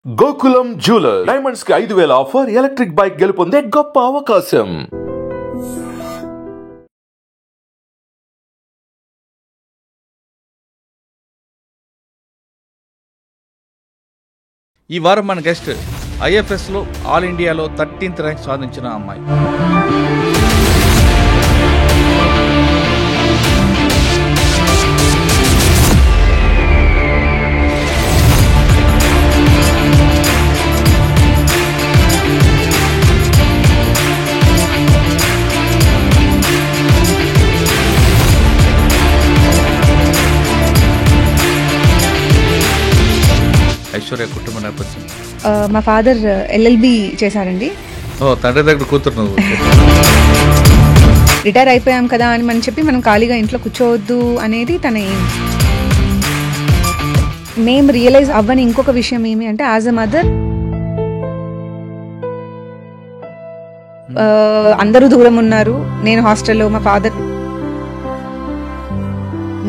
Gokulam jewellers diamonds కి 5,000 offer, electric bike గెలుపొందే గొప్ప అవకాశం. ఈ వారం మన గెస్ట్ ఐఎఫ్ఎస్లో ఆల్ ఇండియాలో 13th ర్యాంక్ సాధించిన అమ్మాయి. ఐశ్వర్య కుటుంబ నేపథ్యం. మా ఫాదర్ ఎల్ఎల్బి చేశారండి. తండ్రి దగ్గర కూతురు నువ్వు. రిటైర్ అయిపోయాం కదా అని మనం చెప్పి మనం ఖాళీగా ఇంట్లో కూర్చోవద్దు అనేది తన ఎయిమ్. మేము రియలైజ్ అవ్వని ఇంకొక విషయం ఏమి అంటే, యాజ్ అ మదర్ అందరూ దూరం ఉన్నారు, నేను హాస్టల్లో, మా ఫాదర్.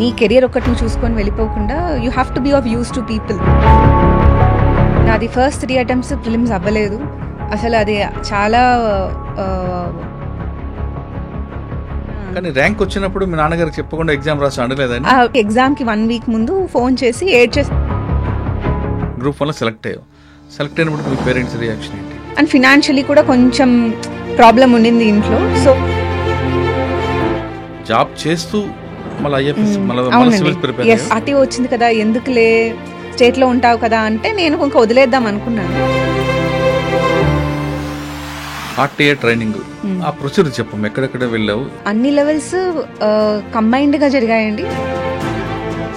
నీ కెరియర్ ఒక్కటి నువ్వు చూసుకొని వెళ్ళిపోకుండా you have to be of use to people. నాది ఫస్ట్ 3 attempts ప్రిలిమ్స్ అవ్వలేదు. అసలు అది చాలా కానీ ర్యాంక్ వచ్చినప్పుడు మీ నాన్నగారికి చెప్పకుండా ఎగ్జామ్ రాసి అనలేదని. ఎగ్జామ్కి 1 week ముందు ఫోన్ చేసి ఏడ్చేసి గ్రూప్ 1లో సెలెక్ట్ అయినప్పుడు మీ పేరెంట్స్ రియాక్షన్ ఏంటి? అండ్ ఫినాన్షియలీ కూడా కొంచెం ప్రాబ్లం ఉండింది ఇంట్లో. సో జాబ్ చేస్తూ మళ్ళీ ఐఎఫ్ఎస్ ఆర్టీఓ వచ్చింది కదా, ఎందుకులే స్టేట్లో ఉంటావు కదా అంటే నేను ఇంకా వదిలేద్దాం అనుకున్నాను. ఆర్టీఏ ట్రైనింగ్ ఆ ప్రొసీజర్ చెప్పు, ఎక్కడెక్కడ వెళ్ళావు? అన్ని లెవెల్స్ కంబైన్డ్ గా జరిగాయండి.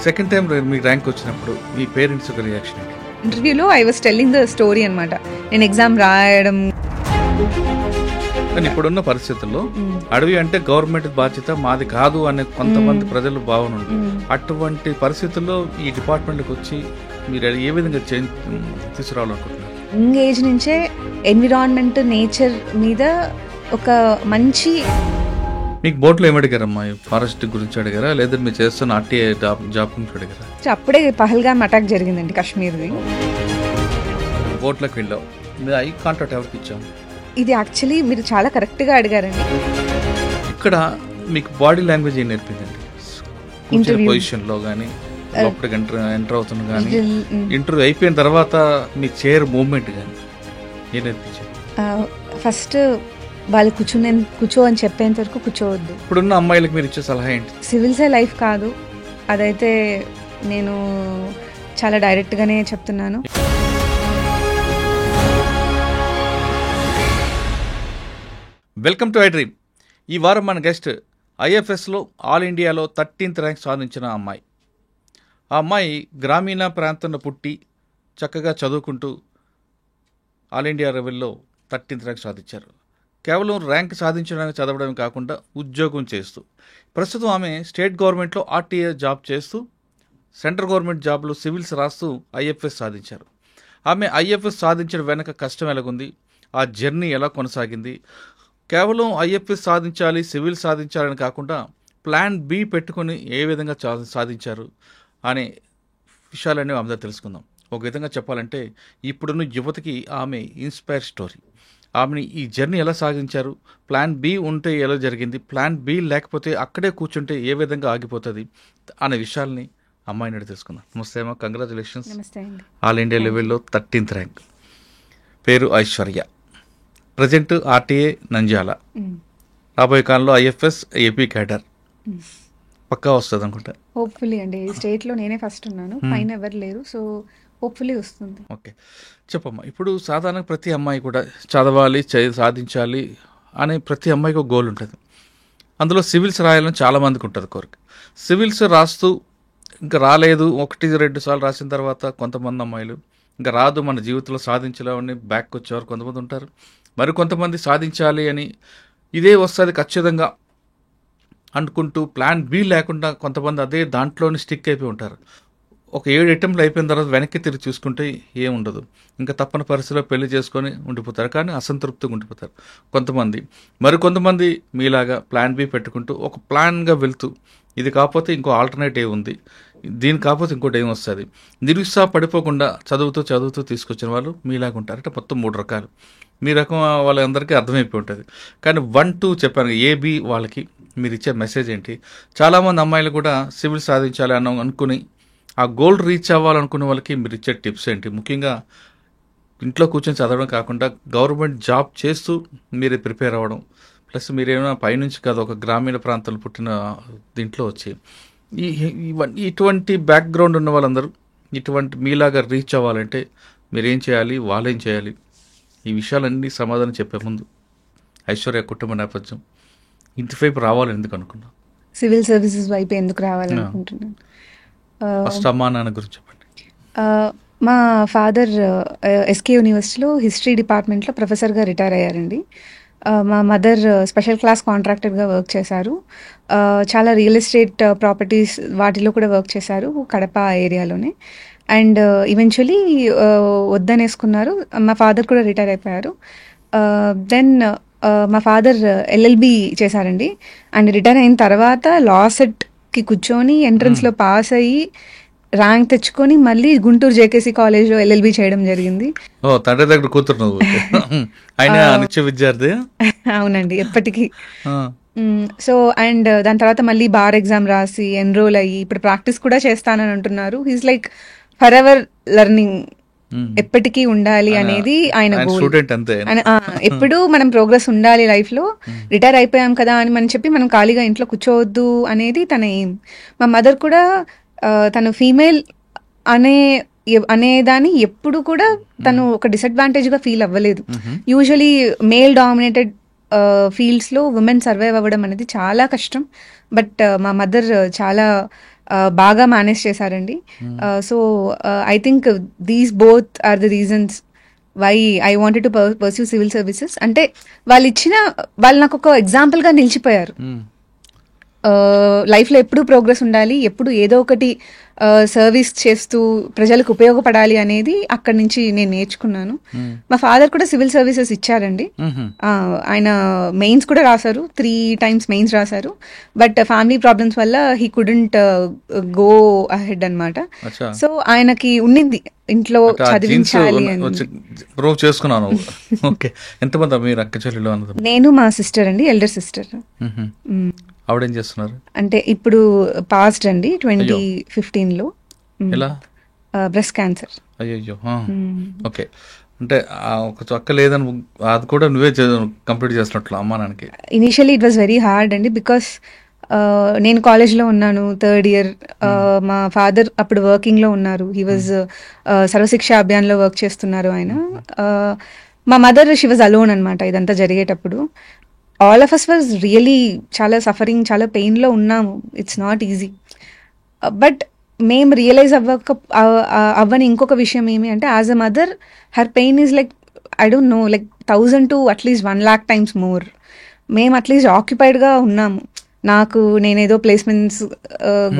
సెకండ్ టైం మీ ర్యాంక్ వచ్చినప్పుడు మీ పేరెంట్స్ ఒక రియాక్షన్ ఏంటి? ఇంటర్వ్యూలో I was telling the story అనమాట. నేను ఎగ్జామ్ రాయడం. కానీ ఇప్పుడున్న పరిస్థితుల్లో అడవి అంటే గవర్నమెంట్ బాధ్యత, మాది కాదు అనే కొంతమంది ప్రజలు భావన ఉంది. అటువంటి పరిస్థితుల్లో ఈ డిపార్ట్మెంట్కి వచ్చి మీరు ఏ విధంగా తీసుకురావాలనుకుంటున్నారు? యంగ్ ఏజ్ నుంచే ఎన్విరాన్మెంట్, నేచర్ మీద ఒక మంచి. మీకు బోట్లో ఏమడిగారమ్మా? ఫారెస్ట్ గురించి అడిగారా, లేదా మీరు చేస్తున్న ఆర్టీఐ జాబ్ గురించి అడిగారా? అప్పుడే పహల్గామ్ అటాక్ జరిగిందండి, కాశ్మీర్ది. బోట్లోకి వెళ్ళావు, మీరు ఐ కాంటాక్ట్ ఎవరికి ఇచ్చాము? ఇది యాక్చువల్లీ మీరు చాలా కరెక్ట్గా అడిగారండి. ఇక్కడ మీకు బాడీ లాంగ్వేజ్ ఏం నేర్పిందండి? పొజిషన్లో కానీ, లోపలికి ఎంటర్ అవుతున్న కానీ, ఇంటర్వ్యూ అయిపోయిన తర్వాత మీ చైర్ మూవ్మెంట్ కానీ ఏం నేర్పించారు? ఫస్ట్ వాళ్ళు కూర్చో అని చెప్పేంత వరకు కూర్చోవద్దు. ఇప్పుడున్న అమ్మాయిలకు మీరు ఇచ్చే సలహా ఏంటి? సివిల్సే లైఫ్ కాదు, అదైతే నేను చాలా డైరెక్ట్గానే చెప్తున్నాను. Welcome to I dream. ఈ వారం మన గెస్ట్ ఐఎఫ్ఎస్లో ఆల్ ఇండియాలో 13th ర్యాంక్ సాధించిన అమ్మాయి. ఆ అమ్మాయి గ్రామీణ ప్రాంతంలో పుట్టి చక్కగా చదువుకుంటూ ఆల్ ఇండియా లెవెల్లో 13th ర్యాంక్ సాధించారు. కేవలం ర్యాంక్ సాధించడానికి చదవడం కాకుండా ఉద్యోగం చేస్తూ ప్రస్తుతం ఆమె స్టేట్ గవర్నమెంట్లో ఆర్టీఏ జాబ్ చేస్తూ సెంట్రల్ గవర్నమెంట్ జాబ్లో సివిల్స్ రాస్తూ ఐఎఫ్ఎస్ సాధించారు. ఆమె ఐఎఫ్ఎస్ సాధించడం వెనక కష్టం ఎలాగుంది, ఆ జర్నీ ఎలా కొనసాగింది, కేవలం ఐఎఫ్ఎస్ సాధించాలి, సివిల్ సాధించాలని కాకుండా ప్లాన్ బి పెట్టుకొని ఏ విధంగా సాధించారు అనే విషయాలన్నీ ఆమె తెలుసుకుందాం. ఒక విధంగా చెప్పాలంటే ఇప్పుడున్న యువతకి ఆమె ఇన్స్పైర్ స్టోరీ. ఆమెని ఈ జర్నీ ఎలా సాగించారు, ప్లాన్ బి ఉంటే ఎలా జరిగింది, ప్లాన్ బి లేకపోతే అక్కడే కూర్చుంటే ఏ విధంగా ఆగిపోతుంది అనే విషయాల్ని అమ్మాయిని తెలుసుకుందాం. నమస్తే అమ్మా, కంగ్రాచులేషన్స్. ఆల్ ఇండియా లెవెల్లో 13th ర్యాంక్. పేరు ఐశ్వర్య, ప్రజెంట్ ఆర్టీఏ నంద్యాల, రాబోయే కాలంలో ఐఎఫ్ఎస్ ఏపీ క్యాడర్ పక్కా వస్తుంది అనుకుంటా. హోప్ఫుల్లీ అండి. స్టేట్లో నేనే ఫస్ట్ ఉన్నాను, పైన ఎవరు లేరు, సో హోప్ఫుల్లీ వస్తుంది. ఓకే, చెప్పమ్మా. ఇప్పుడు సాధారణంగా ప్రతి అమ్మాయి కూడా చదవాలి, సాధించాలి అనే ప్రతి అమ్మాయికి ఒక గోల్ ఉంటుంది. అందులో సివిల్స్ రాయాలని చాలామందికి ఉంటుంది కోరిక. సివిల్స్ రాస్తూ ఇంకా రాలేదు, 1-2 సార్లు రాసిన తర్వాత కొంతమంది అమ్మాయిలు ఇంకా రాదు, మన జీవితంలో సాధించలేమని బ్యాక్ వచ్చేవారు కొంతమంది ఉంటారు. మరి కొంతమంది సాధించాలి అని ఇదే వస్తుంది ఖచ్చితంగా అనుకుంటూ ప్లాన్ బి లేకుండా కొంతమంది అదే దాంట్లోనే స్టిక్ అయిపోయి ఉంటారు. ఒక 7 అటెంప్ట్లు అయిపోయిన తర్వాత వెనక్కి తిరిగి చూసుకుంటే ఏముండదు, ఇంకా తప్పని పరిస్థితిలో పెళ్లి చేసుకొని ఉండిపోతారు, కానీ అసంతృప్తిగా ఉండిపోతారు కొంతమంది. మరికొంతమంది మీలాగా ప్లాన్ బి పెట్టుకుంటూ ఒక ప్లాన్గా వెళ్తూ ఇది కాకపోతే ఇంకో ఆల్టర్నేటివ్ ఉంది, దీని కాకపోతే ఇంకోటి ఏమొస్తుంది, నిరుత్సాహపడిపోకుండా చదువుతూ తీసుకొచ్చిన వాళ్ళు మీలాగా ఉంటారు. అంటే మొత్తం 3 రకాలు. మీ రకం వాళ్ళందరికీ అర్థమైపోయి ఉంటుంది. కానీ 1, 2 చెప్పాను, ఏబి వాళ్ళకి మీరు ఇచ్చే మెసేజ్ ఏంటి? చాలామంది అమ్మాయిలు కూడా సివిల్ సాధించాలి అనుకుని ఆ గోల్ రీచ్ అవ్వాలనుకునే వాళ్ళకి మీరు ఇచ్చే టిప్స్ ఏంటి? ముఖ్యంగా ఇంట్లో కూర్చొని చదవడం కాకుండా గవర్నమెంట్ జాబ్ చేస్తూ మీరు ప్రిపేర్ అవ్వడం, ప్లస్ మీరేమైనా పైనుంచి కాదు ఒక గ్రామీణ ప్రాంతాలు పుట్టిన దీంట్లో వచ్చి ఇటువంటి బ్యాక్గ్రౌండ్ ఉన్న వాళ్ళందరూ ఇటువంటి మీలాగా రీచ్ అవ్వాలంటే మీరేం చేయాలి, వాళ్ళేం చేయాలి? ఈ విషయాలన్నీ సమాధానం చెప్పే ముందు ఐశ్వర్య కుటుంబ నేపథ్యం ఇంటివైపు రావాలని ఎందుకు అనుకున్నా? సివిల్ సర్వీసెస్ వైపు ఎందుకు రావాలనుకుంటున్నాను? ఫస్ట్ అమ్మా నాన్న గురించి చెప్పండి. మా ఫాదర్ ఎస్కే యూనివర్సిటీలో హిస్టరీ డిపార్ట్మెంట్లో ప్రొఫెసర్గా రిటైర్ అయ్యారండి. మా మదర్ స్పెషల్ క్లాస్ కాంట్రాక్టర్గా వర్క్ చేశారు. చాలా రియల్ ఎస్టేట్ ప్రాపర్టీస్ వాటిలో కూడా వర్క్ చేశారు కడప ఏరియాలోనే. అండ్ ఈవెన్చువలీ వద్దనేసుకున్నారు. మా ఫాదర్ కూడా రిటైర్ అయిపోయారు. దెన్ మా ఫాదర్ ఎల్ఎల్బి చేశారండి. అండ్ రిటైర్ అయిన తర్వాత లా సెట్కి కూర్చొని ఎంట్రన్స్లో పాస్ అయ్యి ర్యాంక్ తెచ్చుకొని మళ్ళీ గుంటూరు జేకేసీ కాలేజ్లో ఎల్ఎల్బి చేయడం జరిగింది. ఓ తండ్రి దగ్గర కూతురు నువ్వు. ఆయన నిత్య విద్యార్థి. అవునండి, ఎప్పటికీ. సో అండ్ దాని తర్వాత మళ్ళీ బార్ ఎగ్జామ్ రాసి ఎన్రోల్ అయ్యి ఇప్పుడు ప్రాక్టీస్ కూడా చేస్తానని అంటున్నారు. He's like for ever learning, ఎప్పటికీ ఉండాలి అనేది ఆయన గోల్. ఎప్పుడు మనం ప్రోగ్రెస్ ఉండాలి లైఫ్ లో. రిటైర్ అయిపోయాం కదా అని మనం చెప్పి మనం ఖాళీగా ఇంట్లో కూర్చోవద్దు అనేది తన ఎయిమ్. మా మదర్ కూడా తను ఫీమేల్ అనేదాన్ని ఎప్పుడు కూడా తను ఒక డిసడ్వాంటేజ్ గా ఫీల్ అవ్వలేదు. యూజువలీ మేల్ డామినేటెడ్ ఫీల్డ్స్ లో ఉమెన్ సర్వైవ్ అవ్వడం అనేది చాలా కష్టం. బట్ మా మదర్ చాలా బాగా మేనేజ్ చేశారండి. So I think these both are the reasons why I wanted to pursue civil services. అంటే వాళ్ళు నాకు ఒక ఎగ్జాంపుల్ గా నిలిచిపోయారు. లైఫ్లో ఎప్పుడు ప్రోగ్రెస్ ఉండాలి, ఎప్పుడు ఏదో ఒకటి సర్వీస్ చేస్తూ ప్రజలకు ఉపయోగపడాలి అనేది అక్కడి నుంచి నేను నేర్చుకున్నాను. మా ఫాదర్ కూడా సివిల్ సర్వీసెస్ ఇచ్చారండి. ఆయన మెయిన్స్ కూడా రాశారు, 3 times మెయిన్స్ రాశారు. బట్ ఫ్యామిలీ ప్రాబ్లమ్స్ వల్ల హీ కుడెంట్ గో అహెడ్ అనమాట. సో ఆయనకి ఉండింది ఇంట్లో చదివించాలి అని. నేను మా సిస్టర్ అండి, ఎల్డర్ సిస్టర్. ఆవిడేం చేస్తున్నారు? అంటే ఇప్పుడు పాస్ట్ అండి 2015లో బ్రెస్ట్ క్యాన్సర్. అయ్యో. ఓకే. అంటే ఒక చొక్క లేదని అది కూడా నువ్వే కంప్లీట్ చేసినట్లు అమ్మా నాన్నకి? Initially it was very hard అండి, బికాస్ నేను కాలేజ్లో ఉన్నాను, 3rd year. మా ఫాదర్ అప్పుడు వర్కింగ్లో ఉన్నారు. హీ వాజ్ సర్వశిక్ష అభియాన్లో వర్క్ చేస్తున్నారు ఆయన. మా మదర్ షీ వాజ్ అలోన్ అనమాట ఇదంతా జరిగేటప్పుడు. All of us was really చాలా సఫరింగ్, చాలా పెయిన్లో ఉన్నాము. It's not easy. బట్ మేము రియలైజ్ అవ్వని ఇంకొక విషయం ఏమి అంటే, as a mother her pain is like I don't know, like 1000 to at least 1 lakh times more. మేము అట్లీస్ట్ ఆక్యుపైడ్గా ఉన్నాము. నేనేదో ప్లేస్మెంట్స్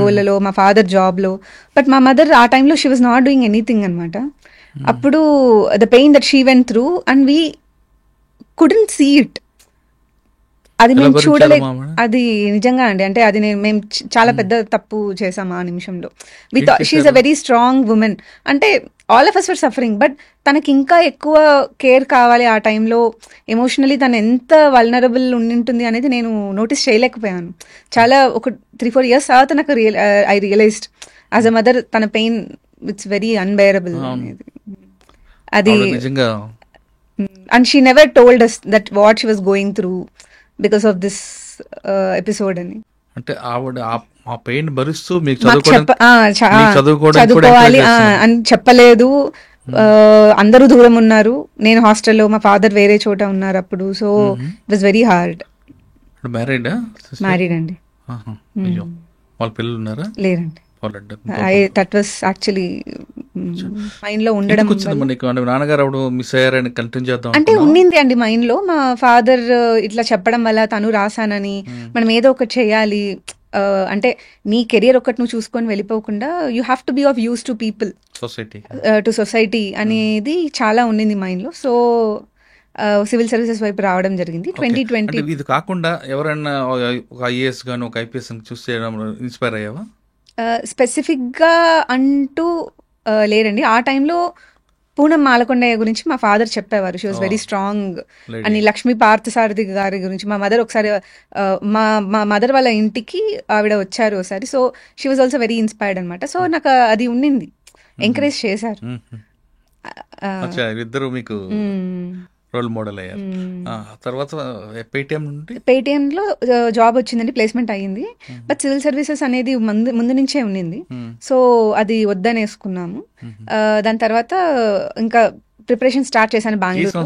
గోల్లలో, మా ఫాదర్ జాబ్లో. బట్ మా మదర్ ఆ టైంలో she was not doing anything అనమాట. అప్పుడు the pain that she went through and we couldn't see it. అది మేము చూడలేదు. అది నిజంగా అండి, అంటే అది మేము చాలా పెద్ద తప్పు చేసాం ఆ నిమిషంలో. She is a very strong woman. అంటే all of us were suffering, but తనకి ఇంకా ఎక్కువ కేర్ కావాలి ఆ టైంలో. ఎమోషనలీ తను ఎంత వల్నరబుల్ ఉంటుంది అనేది నేను నోటీస్ చేయలేకపోయాను. చాలా ఒక 3-4 years తర్వాత నాకు I realised as a mother తన పెయిన్ ఇట్స్ వెరీ అన్బేరబుల్ అనేది. అది and she never told us that what she was going through because of this episode అని. అంటే ఆవిడ ఆ పెయిన్ భరిస్తూ మీకు చదువుకోవాలి అని చెప్పలేదు. అందరూ దూరం ఉన్నారు, నేను హాస్టల్లో, మా ఫాదర్ వేరే చోట ఉన్నారు అప్పుడు. So it was very hard. Married అండి. వాళ్ళ పిల్లలు ఉన్నారా? లేరండి. దట్ వాస్ యాక్చువల్లీ మైండ్ లో ఉండడం. నాన్నగారు మిస్ అయ్యారని కంటిన్యూ చేద్దాం అంటే ఉండింది అండి మైండ్ లో. మా ఫాదర్ ఇట్లా చెప్పడం వల్ల తను రాసానని, మనం ఏదో ఒకటి చేయాలి అంటే నీ కెరియర్ ఒకటి నువ్వు చూసుకొని వెళ్ళిపోకుండా you have to be of use to people, to society అనేది చాలా ఉండింది మైండ్ లో. సో సివిల్ సర్వీసెస్ వైపు రావడం జరిగింది 2020. ఇది కాకుండా ఎవరైనా ఒక ఐఏఎస్ గాను ఒక ఐపీఎస్ చూస్తే ఇన్స్పైర్ అయ్యావా? స్పెసిఫిక్గా అంటూ లేరండి. ఆ టైంలో పూనం మాలకొండయ్య గురించి మా ఫాదర్ చెప్పేవారు. షీ వాజ్ వెరీ స్ట్రాంగ్ అని. లక్ష్మీ పార్థసారథి గారి గురించి మా మదర్ ఒకసారి మా మా మదర్ వాళ్ళ ఇంటికి ఆవిడ వచ్చారు ఒకసారి. So she was also very inspired అనమాట. సో నాకు అది ఉండింది, ఎంకరేజ్ చేశారు. ఇద్దరు మీకు రోల్ మోడల్ అయ్యారు. తర్వాత పేటిఎంలో జాబ్ వచ్చిందండి, ప్లేస్మెంట్ అయ్యింది. బట్ సివిల్ సర్వీసెస్ అనేది ముందు నుంచే ఉండింది. సో అది వద్దనేసుకున్నాము. దాని తర్వాత ఇంకా ప్రిపరేషన్ స్టార్ట్ చేశాను బెంగళూరు.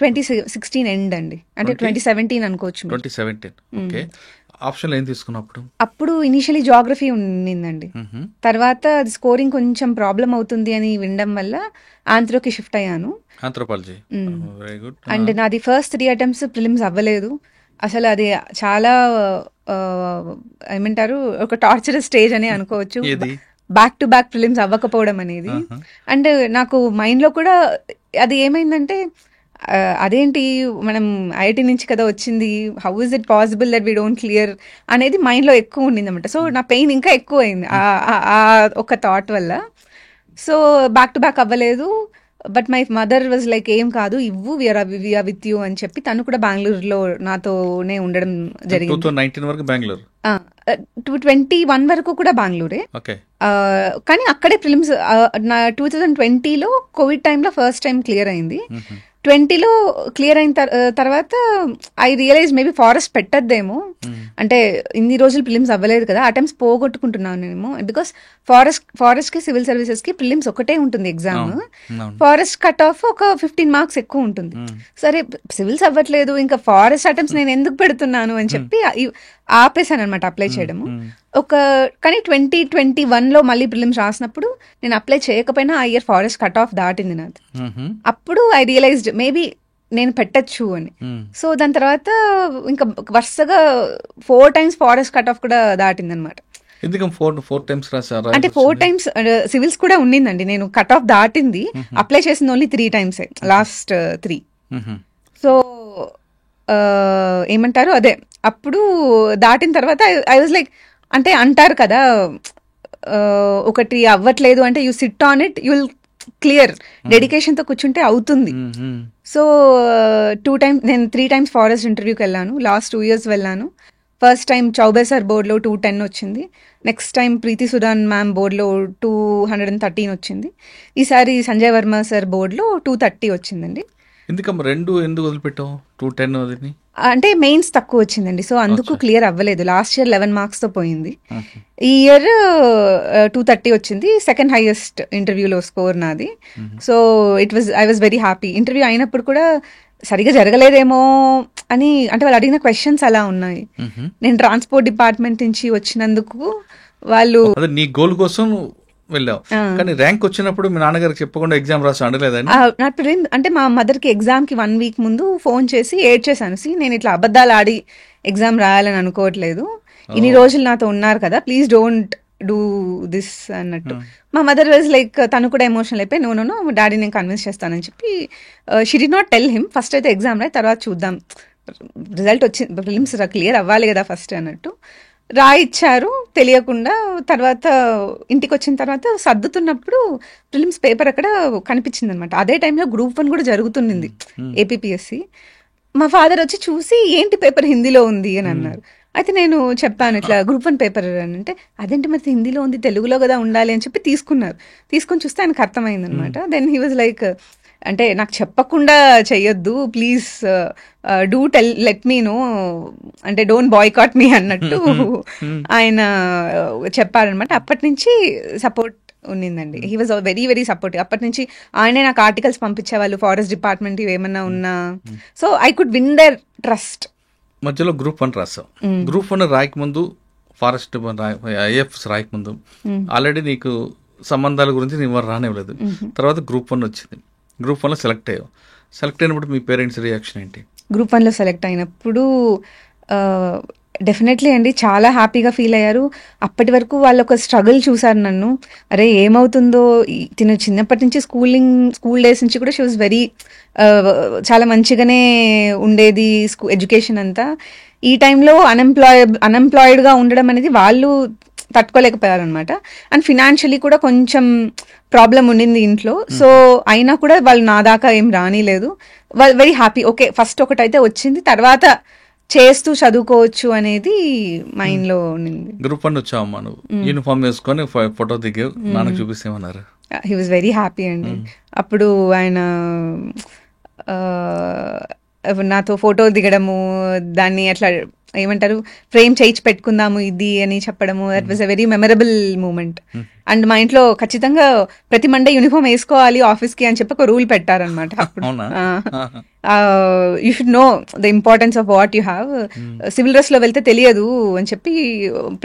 2016 ఎండ్ అండి, అంటే 2017 అనుకోవచ్చు. 2017 ఆప్షన్ ఏం తీసుకున్నప్పుడు? అప్పుడు ఇనిషియలీ జాగ్రఫీ ఉండిందండి. తర్వాత అది స్కోరింగ్ కొంచెం ప్రాబ్లం అవుతుంది అని వినడం వల్ల ఆంథ్రోకి షిఫ్ట్ అయ్యాను. ఆంథ్రోపాలజీ. Very good. అండ్ నాది ఫస్ట్ 3 అటెంప్ట్స్ ప్రిలిమ్స్ అవ్వలేదు. అసలు అది చాలా ఏమంటారు, ఒక టార్చర్ స్టేజ్ అని అనుకోవచ్చు. బ్యాక్ టు బ్యాక్ ప్రిలిమ్స్ అవ్వకపోవడం అనేది. అండ్ నాకు మైండ్లో కూడా అది ఏమైందంటే, అదేంటి మనం ఐఐటి నుంచి కదా వచ్చింది, how is it possible that we don't clear అనేది మైండ్లో ఎక్కువ ఉండింది అనమాట. సో నా పెయిన్ ఇంకా ఎక్కువ అయింది ఆ ఒక థాట్ వల్ల. సో బ్యాక్ టు బ్యాక్ అవ్వలేదు. But my mother was like, ఏం కాదు ఇవ్వు, వీఆర్ విత్ యూ అని చెప్పి తను కూడా బెంగళూరులో నాతోనే ఉండడం జరిగింది. 2019 వరకు బెంగళూరు, 2021 వరకు కూడా బెంగళూరే. కానీ అక్కడే ప్రిలిమ్స్ 2020లో కోవిడ్ టైంలో ఫస్ట్ టైం క్లియర్ అయింది. 20లో క్లియర్ అయిన తర్వాత ఐ రియలైజ్ మేబీ ఫారెస్ట్ పెట్టద్దేమో, అంటే ఇన్ని రోజులు ప్రిలిమ్స్ అవ్వలేదు కదా, అటెంప్ట్స్ పోగొట్టుకుంటున్నాను నేనేమో. బికాస్ ఫారెస్ట్ కి సివిల్ సర్వీసెస్ కి ప్రిలిమ్స్ ఒకటే ఉంటుంది ఎగ్జామ్. ఫారెస్ట్ కట్ ఆఫ్ ఒక 15 మార్క్స్ ఎక్కువ ఉంటుంది. సరే సివిల్స్ అవ్వట్లేదు, ఇంకా ఫారెస్ట్ అటెంప్ట్స్ నేను ఎందుకు పెడుతున్నాను అని చెప్పి ఆపేసాను అనమాట అప్లై చేయడము. కానీ 2021లో మళ్ళీ ప్రిలిమ్స్ రాసినప్పుడు నేను అప్లై చేయకపోయినా ఆ ఇయర్ ఫారెస్ట్ కట్ ఆఫ్ దాటింది నాది. అప్పుడు ఐ రియలైజ్డ్ మేబీ నేను పెట్టచ్చు అని. సో దాని తర్వాత ఇంకా వరుసగా 4 times ఫారెస్ట్ కట్ ఆఫ్ కూడా దాటింది అనమాట. అంటే 4 times సివిల్స్ కూడా ఉండిందండి. నేను కట్ ఆఫ్ దాటింది, అప్లై చేసింది ఓన్లీ 3 times, లాస్ట్ 3. సో ఏమంటారు, అదే అప్పుడు దాటిన తర్వాత ఐ వాజ్ లైక్, అంటే అంటారు కదా, ఒకటి అవ్వట్లేదు అంటే you sit on it, you will clear. డెడికేషన్తో కూర్చుంటే అవుతుంది. సో 2 times, నేను 3 times ఫారెస్ట్ ఇంటర్వ్యూకి వెళ్ళాను. లాస్ట్ 2 years వెళ్ళాను. ఫస్ట్ టైం చౌబే సార్ బోర్డులో 210 వచ్చింది. నెక్స్ట్ టైం ప్రీతి సుడాన్ మ్యామ్ బోర్డులో 213 వచ్చింది. ఈసారి సంజయ్ వర్మ సార్ బోర్డులో 230 వచ్చిందండి. ఎందుకు వదిలిపెట్టావు 210? అంటే మెయిన్స్ తక్కువ వచ్చిందండి, సో అందుకు క్లియర్ అవ్వలేదు. లాస్ట్ ఇయర్ 11 marksతో పోయింది. ఈ ఇయర్ 230 వచ్చింది, సెకండ్ హైయెస్ట్ ఇంటర్వ్యూలో స్కోర్ నాది. So I was very happy. Interview అయినప్పుడు కూడా సరిగా జరగలేదేమో అని, అంటే వాళ్ళు అడిగిన క్వశ్చన్స్ అలా ఉన్నాయి. నేను ట్రాన్స్పోర్ట్ డిపార్ట్మెంట్ నుంచి వచ్చినందుకు వాళ్ళు నీ గోల్ కోసం వెళ్ళావు, కానీ ర్యాంక్ వచ్చినప్పుడు మీ నాన్నగారికి చెప్పకుండా ఎగ్జామ్ రాసి అనలేదని? అంటే మా మదర్కి ఎగ్జామ్కి 1 week ముందు ఫోన్ చేసి ఏడ్చేసాను. నేను ఇట్లా అబద్ధాలు ఆడి ఎగ్జామ్ రాయాలని అనుకోవట్లేదు, ఇన్ని రోజులు నాతో ఉన్నారు కదా, ప్లీజ్ డోంట్ డూ దిస్ అన్నట్టు. మా మదర్ వాజ్ లైక్, తను కూడా ఎమోషనల్ అయిపోయి, నో డాడీ నేను కన్విన్స్ చేస్తానని చెప్పి she did not tell him. First అయితే ఎగ్జామ్ రాయి, తర్వాత చూద్దాం, రిజల్ట్ వచ్చి ప్రిలిమ్స్ క్లియర్ అవ్వాలి కదా ఫస్ట్ అన్నట్టు రాయిచ్చారు తెలియకుండా. తర్వాత ఇంటికి వచ్చిన తర్వాత సర్దుతున్నప్పుడు ప్రిలిమ్స్ పేపర్ అక్కడ కనిపించింది అనమాట. అదే టైంలో Group 1 కూడా జరుగుతుంది, ఏపీపీఎస్సి. మా ఫాదర్ వచ్చి చూసి, ఏంటి పేపర్ హిందీలో ఉంది అని అన్నారు. అయితే నేను చెప్పాను ఇట్లా Group 1 పేపర్ అని. అంటే అదేంటి మరి హిందీలో ఉంది, తెలుగులో కదా ఉండాలి అని చెప్పి తీసుకొని చూస్తే ఆయనకు అర్థమైంది అనమాట. దెన్ హీ వాజ్ లైక్, అంటే నాకు చెప్పకుండా చెయ్యొద్దు please, do let me know, అంటే డోంట్ బాయ్కాట్ మీ అన్నట్టు ఆయన చెప్పారనమాట. అప్పటి నుంచి సపోర్ట్ ఉన్నిందండి. He was very very supportive. అప్పటి నుంచి ఆయనే నాకు ఆర్టికల్స్ పంపించేవాళ్ళు, ఫారెస్ట్ డిపార్ట్మెంట్ ఏమన్నా ఉన్నా. So I could win their trust. మధ్యలో Group 1 రాసావు. Group 1 రాయకముందు, ఫారెస్ట్ ఐఎఫ్ఎస్ రాయకముందు ఆల్రెడీ నీకు సంబంధాల గురించి నేను రానివ్వలేదు. తర్వాత Group 1 వచ్చింది. Group 1లో సెలెక్ట్ అయ్యావు. సెలెక్ట్ అయినప్పుడు మీ పేరెంట్స్ రియాక్షన్ ఏంటి? Group 1లో సెలెక్ట్ అయినప్పుడు డెఫినెట్లీ అండి చాలా హ్యాపీగా ఫీల్ అయ్యారు. అప్పటి వరకు వాళ్ళు ఒక స్ట్రగుల్ చూసారు నన్ను, అరే ఏమవుతుందో. తిను చిన్నప్పటి నుంచి స్కూల్ డేస్ నుంచి కూడా షీ వాజ్ వెరీ, చాలా మంచిగానే ఉండేది ఎడ్యుకేషన్ అంతా. ఈ టైంలో అన్ఎంప్లాయిడ్గా ఉండడం అనేది వాళ్ళు తట్టుకోలేకపోయారనమాట. అండ్ ఫినాన్షియలీ కూడా కొంచెం ప్రాబ్లం ఉండింది ఇంట్లో. సో అయినా కూడా వాళ్ళు నా దాకా ఏం రానిలేదు. వాళ్ళు వెరీ హ్యాపీ. ఓకే, ఫస్ట్ ఒకటైతే వచ్చింది, తర్వాత చేస్తూ చదువుకోవచ్చు అనేది మైండ్ లో ఉండింది. గ్రూప్ 1 వచ్చావమ్మా నువ్వు, యూనిఫామ్ వేసుకొని ఫోటో దిగావు, నాన్నకు చూపిస్తేమన్నారు? హీ వాజ్ వెరీ హ్యాపీ అండి. అప్పుడు ఆయన నాతో ఫోటో దిగడము, దాన్ని అట్లా ఏమంటారు ఫ్రేమ్ చేయించి పెట్టుకుందాము ఇది అని చెప్పడము, that was a very memorable moment. And మా ఇంట్లో ఖచ్చితంగా ప్రతి మండే యూనిఫామ్ వేసుకోవాలి ఆఫీస్ కి అని చెప్పి ఒక రూల్ పెట్టారనమాట. అప్పుడు you should know the importance of what you have. Civil dress లో వెళ్తే తెలియదు అని చెప్పి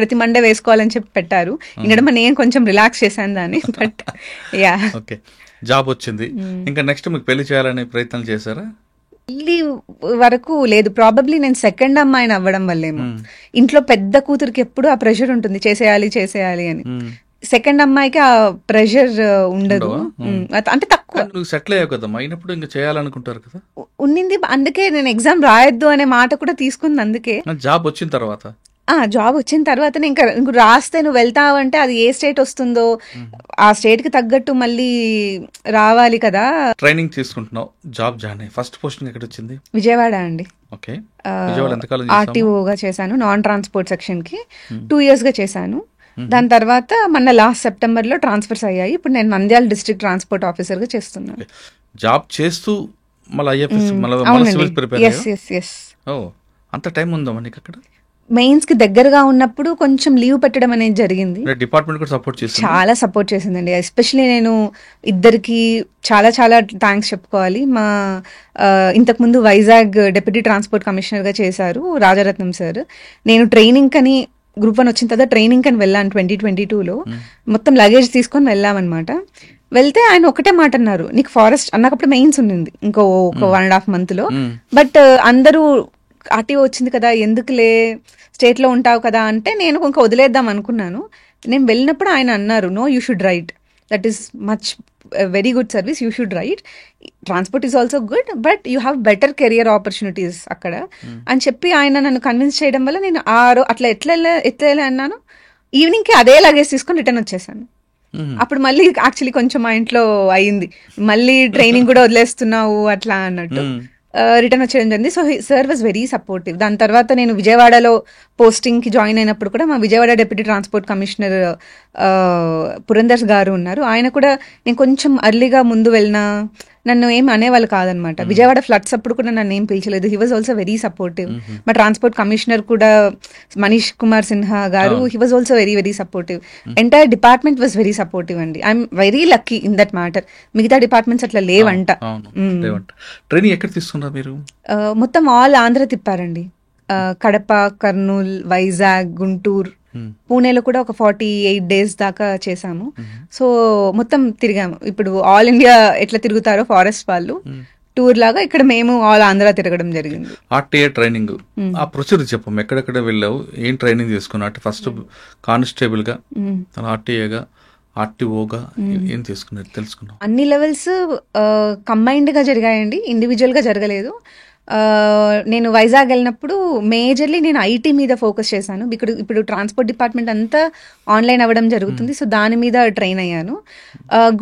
ప్రతి మండే వేసుకోవాలని చెప్పి పెట్టారు. ఇంకడమ నేను కొంచెం రిలాక్స్ చేశాను దాన్ని. బట్ యా, ఓకే, జాబ్ వచ్చింది. ఇంకా నెక్స్ట్ మీకు పెళ్లి చేయాలనే ప్రయత్నం చేశారా? పెళ్లి వరకు లేదు. ప్రాబబ్లీ నేను సెకండ్ అమ్మాయిని అవ్వడం వల్లేమో. ఇంట్లో పెద్ద కూతురికి ఎప్పుడు ఆ ప్రెషర్ ఉంటుంది, చేసేయాలి అని. సెకండ్ అమ్మాయికి ఆ ప్రెషర్ ఉండదు, అంటే తక్కువ. నువ్వు సెటిల్ అయ్యావు కదా, అయినప్పుడు ఇంకా చేయాలనుకుంటారు కదా. ఉన్నింది, అందుకే నేను ఎగ్జామ్ రాయొద్దు అనే మాట కూడా తీసుకుంది. అందుకే జాబ్ వచ్చిన తర్వాత జాబ్ వచ్చిన తర్వాత ఇంక రాస్తే నువ్వు వెళ్తావంటే అది ఏ స్టేట్ వస్తుందో ఆ స్టేట్ కి తగ్గట్టు మళ్ళీ రావాలి కదా. ట్రైనింగ్ తీసుకుంటున్నావు, జాబ్ జాయిన్ అయ్యి ఫస్ట్ పోస్టింగ్ ఎక్కడ వచ్చింది? విజయవాడ అండి. ఓకే, విజయవాడ ఎంతకాలం? ఆర్టీఓగా చేశాను, నాన్ ట్రాన్స్పోర్ట్ సెక్షన్ కి 2 years గా చేశాను. దాని తర్వాత మొన్న లాస్ట్ సెప్టెంబర్ లో ట్రాన్స్ఫర్స్ అయ్యాయి. ఇప్పుడు నేను నంద్యాల డిస్ట్రిక్ట్ ట్రాన్స్పోర్ట్ ఆఫీసర్ గా చేస్తున్నాను. జాబ్ చేస్తూ మళ్ళీ ఐఎఫ్ఎస్ అంత టైం ఉందా మనకి అక్కడ? మెయిన్స్ కి దగ్గరగా ఉన్నప్పుడు కొంచెం లీవ్ పెట్టడం అనేది జరిగింది. డిపార్ట్మెంట్ కూడా సపోర్ట్ చేసింది, చాలా సపోర్ట్ చేసిందండి. ఎస్పెషలీ నేను ఇద్దరికి చాలా చాలా థ్యాంక్స్ చెప్పుకోవాలి. మా ఇంతకు ముందు వైజాగ్ డిప్యూటీ ట్రాన్స్పోర్ట్ కమిషనర్ గా చేశారు రాజారత్నం సార్. నేను ట్రైనింగ్ కని గ్రూప్ 1 వచ్చిన తర్వాత ట్రైనింగ్ కని వెళ్ళాను 2022లో. మొత్తం లగేజ్ తీసుకొని వెళ్ళామన్నమాట. వెళ్తే ఆయన ఒకటే మాట అన్నారు, నీకు ఫారెస్ట్ అన్నప్పుడు మెయిన్స్ ఉండింది ఇంకో 1.5 month లో. బట్ అందరూ ఆర్టీఓ వచ్చింది కదా ఎందుకులే స్టేట్ లో ఉంటావు కదా అంటే నేను ఇంకా వదిలేద్దాం అనుకున్నాను. నేను వెళ్ళినప్పుడు ఆయన అన్నారు, no you should write, that is much very good service, you should write, transport is also good but you have better career opportunities అక్కడ అని చెప్పి ఆయన నన్ను కన్విన్స్ చేయడం వల్ల నేను అట్లా ఎట్లా అన్నాను. ఈవినింగ్ కి అదే లగేజ్ తీసుకొని రిటర్న్ వచ్చేసాను. అప్పుడు మళ్ళీ యాక్చువల్లీ కొంచెం మా ఇంట్లో అయింది, మళ్ళీ ట్రైనింగ్ కూడా వదిలేస్తున్నావు అట్లా అన్నట్టు. రిటర్న్ వచ్చేయడం జరిగింది. So sir was very supportive. దాని తర్వాత నేను విజయవాడలో పోస్టింగ్ కి జాయిన్ అయినప్పుడు కూడా మా Vijayawada deputy transport commissioner Purandar గారు ఉన్నారు. ఆయన కూడా నేను కొంచెం అర్లీగా ముందు వెళ్ళినా నన్ను ఏం అనేవాళ్ళు కాదనమాట. విజయవాడ ఫ్లడ్స్ అప్పుడు కూడా నన్ను ఏం పిలిచలేదు. He was also very supportive. మా ట్రాన్స్పోర్ట్ కమిషనర్ కూడా మనీష్ కుమార్ సిన్హా గారు, he was also very very supportive. Entire department was very supportive అండి. I'm very lucky in that matter. మిగతా డిపార్ట్మెంట్స్ అట్లా లేవంట. ట్రైనింగ్ ఎక్కడ తీసుకున్నారు మీరు? మొత్తం ఆల్ ఆంధ్ర తిప్పారండి. కడప, కర్నూలు, వైజాగ్, గుంటూరు, పూణేలో కూడా ఒక 48 days దాకా చేసాము. సో మొత్తం తిరిగాము. ఇప్పుడు ఆల్ ఇండియా ఎట్లా తిరుగుతారో ఫారెస్ట్ వాళ్ళు టూర్ లాగా ఇక్కడ మేము ఆల్ ఆంధ్ర తిరగడం జరిగింది. ఆర్టీఏ ట్రైనింగ్ ఆ ప్రొసీజర్ చెప్పము, ఎక్కడెక్కడ వెళ్ళావు, ఏం ట్రైనింగ్ తీసుకున్నావు? అంటే ఫస్ట్ కానిస్టేబుల్ గా, ఆర్టీఏగా, ఆర్టీఓగా ఏం తీసుకున్నారు తెలుసుకున్నాం? అన్ని లెవెల్స్ కంబైన్డ్ గా జరిగాయండి, ఇండివిజువల్ గా జరగలేదు. నేను వైజాగ్ వెళ్ళినప్పుడు మేజర్లీ నేను ఐటీ మీద ఫోకస్ చేశాను. ఇప్పుడు ట్రాన్స్పోర్ట్ డిపార్ట్మెంట్ అంతా ఆన్లైన్ అవ్వడం జరుగుతుంది. సో దాని మీద ట్రైన్ అయ్యాను.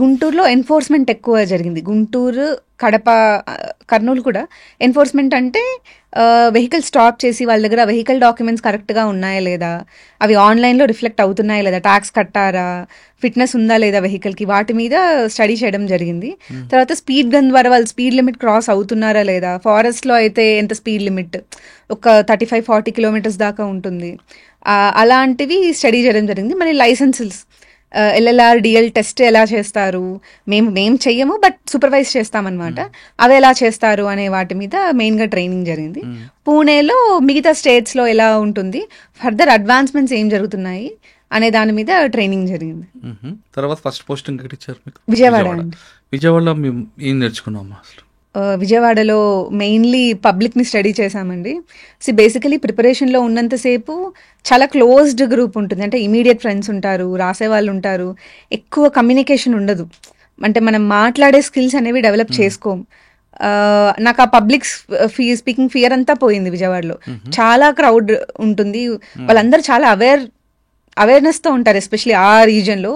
గుంటూరులో ఎన్ఫోర్స్మెంట్ ఎక్కువ జరిగింది. గుంటూరు, కడప, కర్నూలు కూడా ఎన్ఫోర్స్మెంట్ అంటే వెహికల్ స్టాప్ చేసి వాళ్ళ దగ్గర వెహికల్ డాక్యుమెంట్స్ కరెక్ట్గా ఉన్నాయా లేదా, అవి ఆన్లైన్లో రిఫ్లెక్ట్ అవుతున్నాయా లేదా, ట్యాక్స్ కట్టారా, ఫిట్నెస్ ఉందా లేదా వెహికల్కి, వాటి మీద స్టడీ చేయడం జరిగింది. తర్వాత స్పీడ్ గన్ ద్వారా వాళ్ళు స్పీడ్ లిమిట్ క్రాస్ అవుతున్నారా లేదా, ఫారెస్ట్లో అయితే ఎంత స్పీడ్ లిమిట్, ఒక 35-40 kilometers దాకా ఉంటుంది, అలాంటివి స్టడీ చేయడం జరిగింది. మళ్ళీ లైసెన్సెస్, ఎల్ఎల్ఆర్, డిఎల్ టెస్ట్ ఎలా చేస్తారు, మేము చెయ్యము బట్ సూపర్వైజ్ చేస్తామన్నమాట, అవి ఎలా చేస్తారు అనే వాటి మీద మెయిన్గా ట్రైనింగ్ జరిగింది. పూణేలో మిగతా స్టేట్స్లో ఎలా ఉంటుంది, ఫర్దర్ అడ్వాన్స్మెంట్స్ ఏం జరుగుతున్నాయి అనే దాని మీద ట్రైనింగ్ జరిగింది. తర్వాత ఫస్ట్ పోస్టింగ్ ఎక్కడ ఇచ్చారు మీకు? విజయవాడ. విజయవాడలో మేము ఏం నేర్చుకున్నాము అసలు? విజయవాడలో మెయిన్లీ పబ్లిక్ని స్టడీ చేశామండి. బేసికలీ ప్రిపరేషన్లో ఉన్నంతసేపు చాలా క్లోజ్డ్ గ్రూప్ ఉంటుంది. అంటే ఇమీడియట్ ఫ్రెండ్స్ ఉంటారు, రాసేవాళ్ళు ఉంటారు, ఎక్కువ కమ్యూనికేషన్ ఉండదు. అంటే మనం మాట్లాడే స్కిల్స్ అనేవి డెవలప్ చేసుకోం. నాకు ఆ పబ్లిక్ స్పీకింగ్ ఫియర్ అంతా పోయింది విజయవాడలో. చాలా క్రౌడ్ ఉంటుంది, వాళ్ళందరూ చాలా అవేర్నెస్తో ఉంటారు, ఎస్పెషలీ ఆ రీజన్లో.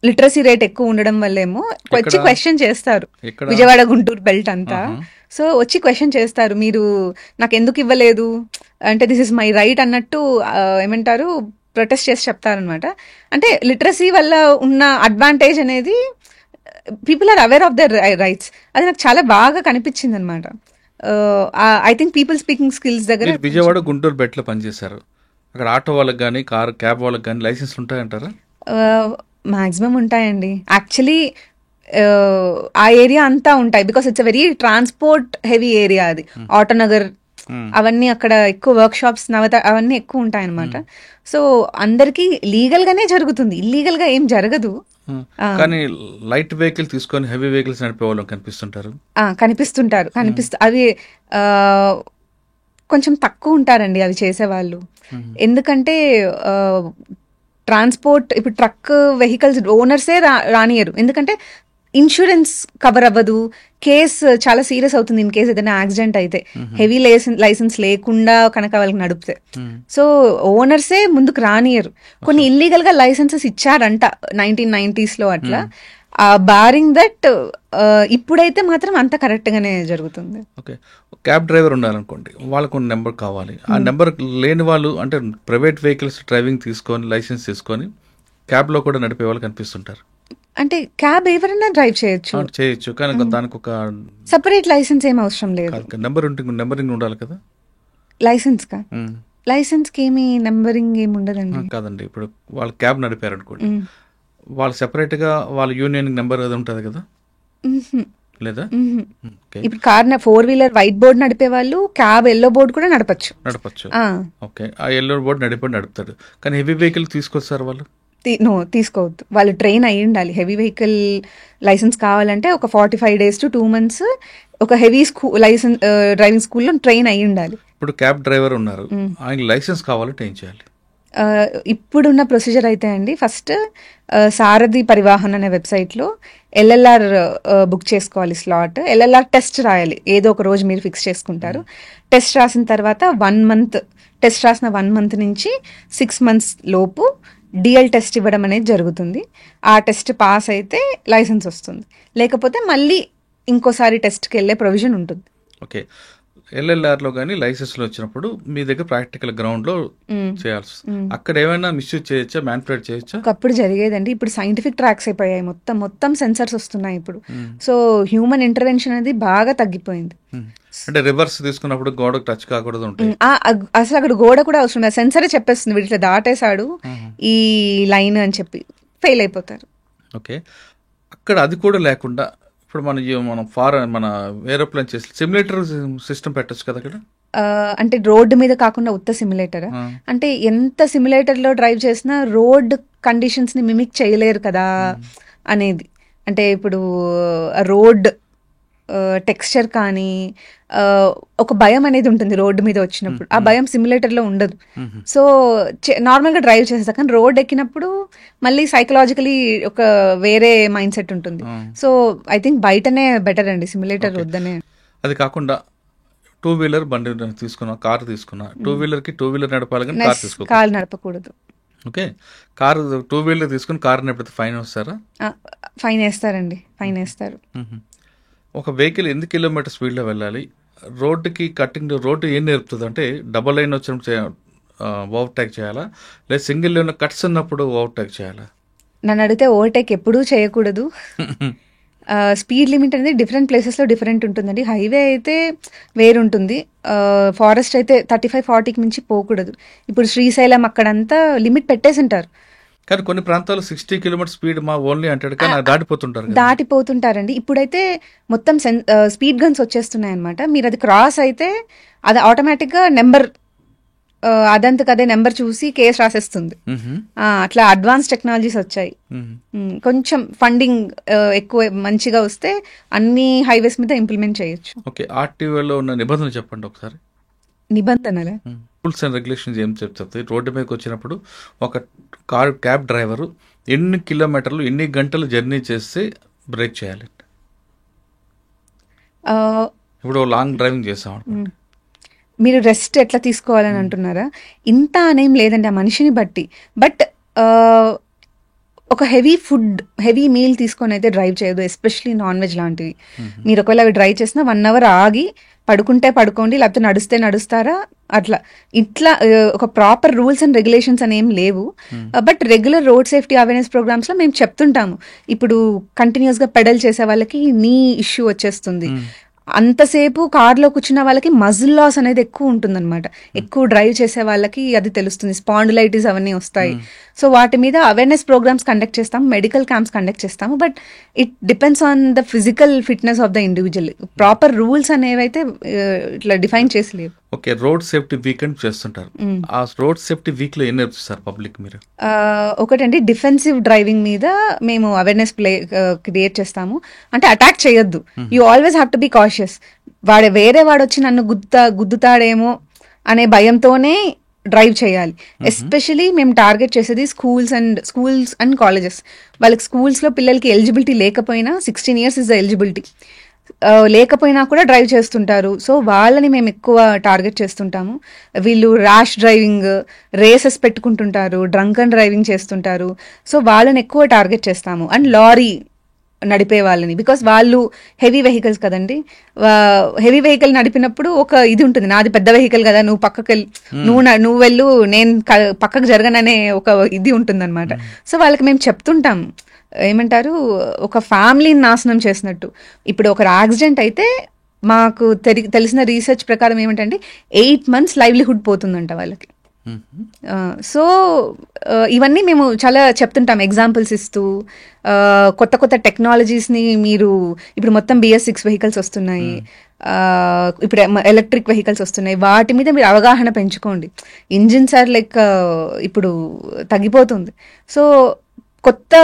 లిటరసీ రేట్ ఎక్కువ ఉండడం వల్లేమో వచ్చి క్వశ్చన్ చేస్తారు, విజయవాడ గుంటూరు బెల్ట్ అంతా. సో వచ్చి క్వశ్చన్ చేస్తారు, మీరు నాకు ఎందుకు ఇవ్వలేదు అంటే దిస్ ఇస్ మై రైట్ అన్నట్టు ఏమంటారు ప్రొటెస్ట్ చేసి చెప్తారనమాట. అంటే లిటరసీ వల్ల ఉన్న అడ్వాంటేజ్ అనేది people are aware of their rights. అది నాకు చాలా బాగా కనిపించింది అనమాట. I think people speaking skills దగ్గర. విజయవాడ గుంటూరు బెట్లో పనిచేశారు, అక్కడ ఆటో వాళ్ళకి కానీ క్యాబ్ వాళ్ళకి కానీ లైసెన్స్ ఉంటాయంటారా? మాక్సిమం ఉంటాయండి. యాక్చువల్లీ ఆ ఏరియా అంతా ఉంటాయి, because it's a very transport heavy area అది. ఆటోనగర్ అవన్నీ అక్కడ ఎక్కువ వర్క్ షాప్స్ అవన్నీ ఎక్కువ ఉంటాయి అనమాట. సో అందరికి లీగల్ గానే జరుగుతుంది, ఇల్లీగల్ గా ఏం జరగదు. కానీ లైట్ వెహికల్ తీసుకొని హెవీ వెహికల్స్ నడిపే వాళ్ళు కనిపిస్తుంటారు. అవి కొంచెం తక్కువ ఉంటారండి అవి చేసేవాళ్ళు. ఎందుకంటే ట్రాన్స్పోర్ట్ ఇప్పుడు ట్రక్ వెహికల్స్ ఓనర్సే రానియరు, ఎందుకంటే ఇన్సూరెన్స్ కవర్ అవ్వదు, కేసు చాలా సీరియస్ అవుతుంది ఇన్ కేసు ఏదైనా యాక్సిడెంట్ అయితే, హెవీ లైసెన్స్ లేకుండా కనుక వాళ్ళకి నడిపితే. సో ఓనర్సే ముందుకు రానియరు. కొన్ని ఇల్లీగల్ గా లైసెన్సెస్ ఇచ్చారంట 1990s లో అట్లా. బారింగ్ దట్ ఇప్పుడైతే మాత్రం అంత కరెక్ట్ గానే జరుగుతుంది. ఓకే, క్యాబ్ డ్రైవర్ ఉండాలనుకోండి, వాళ్ళకు నెంబర్ కావాలి. ఆ నెంబర్ లేని వాళ్ళు అంటే ప్రైవేట్ వెహికల్స్ డ్రైవింగ్ తీసుకొని లైసెన్స్ తీసుకొని క్యాబ్ లో కూడా నడిపే వాళ్ళు కనిపిస్తుంటారు. అంటే క్యాబ్ ఎవరైనా డ్రైవ్ చేయొచ్చు, కానీ దానికి ఒక సెపరేట్ లైసెన్స్ ఏం అవసరం లేదు. నెంబరింగ్ ఉండాలి కదా లైసెన్స్ కా? లైసెన్స్ కి ఏమి నెంబరింగ్ ఏమి ఉండదండి. కాదండి, ఇప్పుడు వాళ్ళు క్యాబ్ నడిపారు అనుకోండి, వాళ్ళు సెపరేట్ గా వాళ్ళ యూనియన్ నెంబర్ అది ఉంటది కదా, లేదా? ఇప్పుడు కార్ 4-wheeler వైట్ బోర్డ్ నడిపే వాళ్ళు క్యాబ్ ఎల్లో బోర్డ్ కూడా నడపచ్చు. ఓకే, ఆ ఎల్లో బోర్డ్ నడుపుతాడు, కానీ హెవీ వెహికల్ తీసుకొస్తారు వాళ్ళు. తీసుకోవద్దు, వాళ్ళు ట్రైన్ అయ్యి ఉండాలి. హెవీ వెహికల్ లైసెన్స్ కావాలంటే ఒక 45 days to 2 months ఒక హెవీ లైసెన్స్ డ్రైవింగ్ స్కూల్లో ట్రైన్ అయ్యి ఉండాలి. ఇప్పుడు క్యాబ్ డ్రైవర్ ఉన్నారు, ఆయన లైసెన్స్ కావాలంటే ఏం చేయాలి? ఇప్పుడున్న ప్రొసీజర్ అయితే అండి, ఫస్ట్ సారథి పరివాహన్ అనే వెబ్సైట్లో LLR బుక్ చేసుకోవాలి స్లాట్. LLR టెస్ట్ రాయాలి, ఏదో ఒక రోజు మీరు ఫిక్స్ చేసుకుంటారు. టెస్ట్ రాసిన తర్వాత 1 month, టెస్ట్ రాసిన 1 month నుంచి 6 months లోపు DL టెస్ట్ ఇవ్వడం అనేది జరుగుతుంది. ఆ టెస్ట్ పాస్ అయితే లైసెన్స్ వస్తుంది, లేకపోతే మళ్ళీ ఇంకోసారి టెస్ట్కి వెళ్ళే ప్రొవిజన్ ఉంటుంది. ఓకే, LLRలో కానీ లైసెన్స్లో వచ్చినప్పుడు మీ దగ్గర ప్రాక్టికల్ గ్రౌండ్లో చేయాల్సి, అక్కడ ఏమైనా మిస్యూజ్ చేయొచ్చా, మ్యానిపులేట్ చేయొచ్చా? ఒకప్పుడు జరిగేదండి, ఇప్పుడు సైంటిఫిక్ ట్రాక్స్ అయిపోయాయి, మొత్తం సెన్సర్స్ వస్తున్నాయి ఇప్పుడు. సో హ్యూమన్ ఇంటర్వెన్షన్ అనేది బాగా తగ్గిపోయింది. అంటే రివర్స్ తీసుకున్నప్పుడు గోడకు టచ్ కాకూడదు ఉంటాయి. అసలు అక్కడ గోడ కూడా అవసరం లేదు, సెన్సరే చెప్పేస్తుంది వీటిలో దాటేశాడు ఈ లైన్ అని చెప్పి, ఫెయిల్ అయిపోతారు. ఓకే, అక్కడ అది కూడా లేకుండా ఇప్పుడు మన ఏరోప్లేన్ చేసి సిమ్యులేటర్ సిస్టమ్ పెట్టచ్చు కదా అక్కడ. అంటే రోడ్డు మీద కాకుండా ఉత్త సిమ్యులేటర్, అంటే ఎంత సిమ్యులేటర్ లో డ్రైవ్ చేసినా రోడ్ కండిషన్స్ ని మిమిక్ చేయలేరు కదా అనేది. అంటే ఇప్పుడు రోడ్ టెక్స్చర్ కానీ ఒక భయం అనేది ఉంటుంది రోడ్డు మీద వచ్చినప్పుడు, ఆ భయం సిమ్యులేటర్ లో ఉండదు. సో నార్మల్ గా డ్రైవ్ చేసేస్తా, కానీ రోడ్ ఎక్కినప్పుడు మళ్ళీ సైకలాజికలీ ఒక వేరే మైండ్ సెట్ ఉంటుంది. సో ఐ థింక్ బయటనే బెటర్ అండి, సిమ్యులేటర్ వద్దనే. అది కాకుండా 2-wheeler బండి తీసుకున్నా, కార్ తీసుకున్నా, 2-wheeler కి 2-wheeler నడపాలి కానీ కార్ నడపకూడదు. ఓకే, కార్ 2-wheeler తీసుకుని కార్ నడిపితే ఫైన్ వస్తారా? ఫైన్ వేస్తారండి, ఫైన్ వేస్తారు. ఒక వెహికల్ ఎన్ని కిలోమీటర్ స్పీడ్లో వెళ్ళాలి, రోడ్డుకి కట్టింగ్ రోడ్డు ఏం నేర్పుతుంది అంటే డబుల్ లైన్ వచ్చినప్పుడు ఓవర్టేక్ చేయాలా, లేదా సింగిల్ లైన్ కట్స్ ఉన్నప్పుడు ఓవర్టేక్ చేయాలా? నన్ను అడిగితే ఓవర్టేక్ ఎప్పుడూ చేయకూడదు. స్పీడ్ లిమిట్ అనేది డిఫరెంట్ ప్లేసెస్లో డిఫరెంట్ ఉంటుందండి. హైవే అయితే వేరుంటుంది, ఫారెస్ట్ అయితే 35-40కి మించి పోకూడదు. ఇప్పుడు శ్రీశైలం అక్కడంతా లిమిట్ పెట్టేసి ఉంటారు, కానీ కొన్ని ప్రాంతాలు 60 కిలోమీటర్ స్పీడ్ మా ఓన్లీ అంటాడు, కానీ దాటిపోతుంటారండి. ఇప్పుడైతే మొత్తం స్పీడ్ గన్స్ వచ్చేస్తున్నాయి అనమాట. మీరు అది క్రాస్ అయితే అది ఆటోమేటిక్గా నెంబర్ అదంతకు అదే నెంబర్ చూసి కేసు రాసేస్తుంది. అట్లా అడ్వాన్స్ టెక్నాలజీస్ వచ్చాయి. కొంచెం ఫండింగ్ ఎక్కువ మంచిగా వస్తే అన్ని హైవేస్ మీద ఇంప్లిమెంట్ చేయొచ్చు. ఓకే, ఆర్టీఓలో ఉన్న నిబంధనలు చెప్పండి ఒకసారి. నిబంధనలే, రూల్స్ అండ్ రెగ్యులేషన్స్ ఏం చెప్తాయి? రోడ్డు మీదకి వచ్చినప్పుడు ఒక క్యాబ్ డ్రైవరు ఎన్ని కిలోమీటర్లు ఎన్ని గంటలు జర్నీ చేస్తే బ్రేక్ చేయాలి? ఇప్పుడు లాంగ్ డ్రైవింగ్ చేస్తాం, మీరు రెస్ట్ ఎట్లా తీసుకోవాలని అంటున్నారా? ఇంత అనేం లేదండి ఆ మనిషిని బట్టి. బట్ ఒక హెవీ మీల్ తీసుకొని అయితే డ్రైవ్ చేయదు, ఎస్పెషలీ నాన్ వెజ్ లాంటివి. మీరు ఒకవేళ అవి డ్రైవ్ చేసినా 1 hour ఆగి పడుకుంటే పడుకోండి, లేకపోతే నడిస్తే నడుస్తారా, ఇట్లా ఒక ప్రాపర్ రూల్స్ అండ్ రెగ్యులేషన్స్ అని ఏం లేవు. But regular road safety awareness programmes లో మేము చెప్తుంటాము, ఇప్పుడు కంటిన్యూస్ గా పెడల్ చేసే వాళ్ళకి నీ ఇష్యూ వచ్చేస్తుంది, అంతసేపు కార్లో కూర్చున్న వాళ్ళకి మజిల్ లాస్ అనేది ఎక్కువ ఉంటుందన్నమాట, ఎక్కువ డ్రైవ్ చేసే వాళ్ళకి అది తెలుస్తుంది, స్పాండిలైటిస్ అవన్నీ వస్తాయి. సో వాటి మీద అవేర్నెస్ ప్రోగ్రామ్స్ కండక్ట్ చేస్తాము, మెడికల్ క్యాంప్స్ కండక్ట్ చేస్తాము. But it depends on the physical fitness of the individual. Proper rules అనేవి అయితే ఇట్లా డిఫైన్ చేసి లేవు. ఓకే, రోడ్ సేఫ్టీ వీకెండ్ చేస్తుంటారు. ఆ రోడ్ సేఫ్టీ వీక్ లో ఏం నేర్పిస్తారు పబ్లిక్ మీరు? ఒకటండి, డిఫెన్సివ్ డ్రైవింగ్ మీద మేము అవేర్నెస్ క్రియేట్ చేస్తాము. అంటే అటాక్ చేయొద్దు, you always have to be cautious. వేరే వాడు వచ్చి నన్ను గుద్దుతాడేమో అనే భయంతోనే డ్రైవ్ చేయాలి. ఎస్పెషలీ మేము టార్గెట్ చేసేది స్కూల్స్ అండ్ కాలేజెస్. వాళ్ళకి స్కూల్స్ లో పిల్లలకి ఎలిజిబిలిటీ లేకపోయినా, 16 years ఇస్ ద ఎలిజిబిలిటీ, లేకపోయినా కూడా డ్రైవ్ చేస్తుంటారు. సో వాళ్ళని మేము ఎక్కువ టార్గెట్ చేస్తుంటాము. వీళ్ళు ర్యాష్ డ్రైవింగ్, రేసెస్ పెట్టుకుంటుంటారు, డ్రంక్ అండ్ డ్రైవింగ్ చేస్తుంటారు. సో వాళ్ళని ఎక్కువ టార్గెట్ చేస్తాము. అండ్ లారీ నడిపే వాళ్ళని, బికాస్ వాళ్ళు హెవీ వెహికల్స్ కదండి. హెవీ వెహికల్ నడిపినప్పుడు ఒక ఇది ఉంటుంది, నాది పెద్ద వెహికల్ కదా, నువ్వు పక్కకి నువ్వు వెళ్ళు, నేను పక్కకు జరగననే ఒక ఇది ఉంటుంది అనమాట. సో వాళ్ళకి మేము చెప్తుంటాం, ఏమంటారు, ఒక ఫ్యామిలీని నాశనం చేసినట్టు. ఇప్పుడు ఒక యాక్సిడెంట్ అయితే మాకు తెలిసిన రీసెర్చ్ ప్రకారం ఏమిటంటే 8 months లైవ్లీహుడ్ పోతుందంట వాళ్ళకి. సో ఇవన్నీ మేము చాలా చెప్తుంటాం, ఎగ్జాంపుల్స్ ఇస్తూ. కొత్త టెక్నాలజీస్ని మీరు ఇప్పుడు మొత్తం BS6 వెహికల్స్ వస్తున్నాయి, ఇప్పుడు ఎలక్ట్రిక్ వెహికల్స్ వస్తున్నాయి, వాటి మీద మీరు అవగాహన పెంచుకోండి. ఇంజిన్స్ ఆర్ లైక్ ఇప్పుడు తగ్గిపోతుంది. సో కొత్త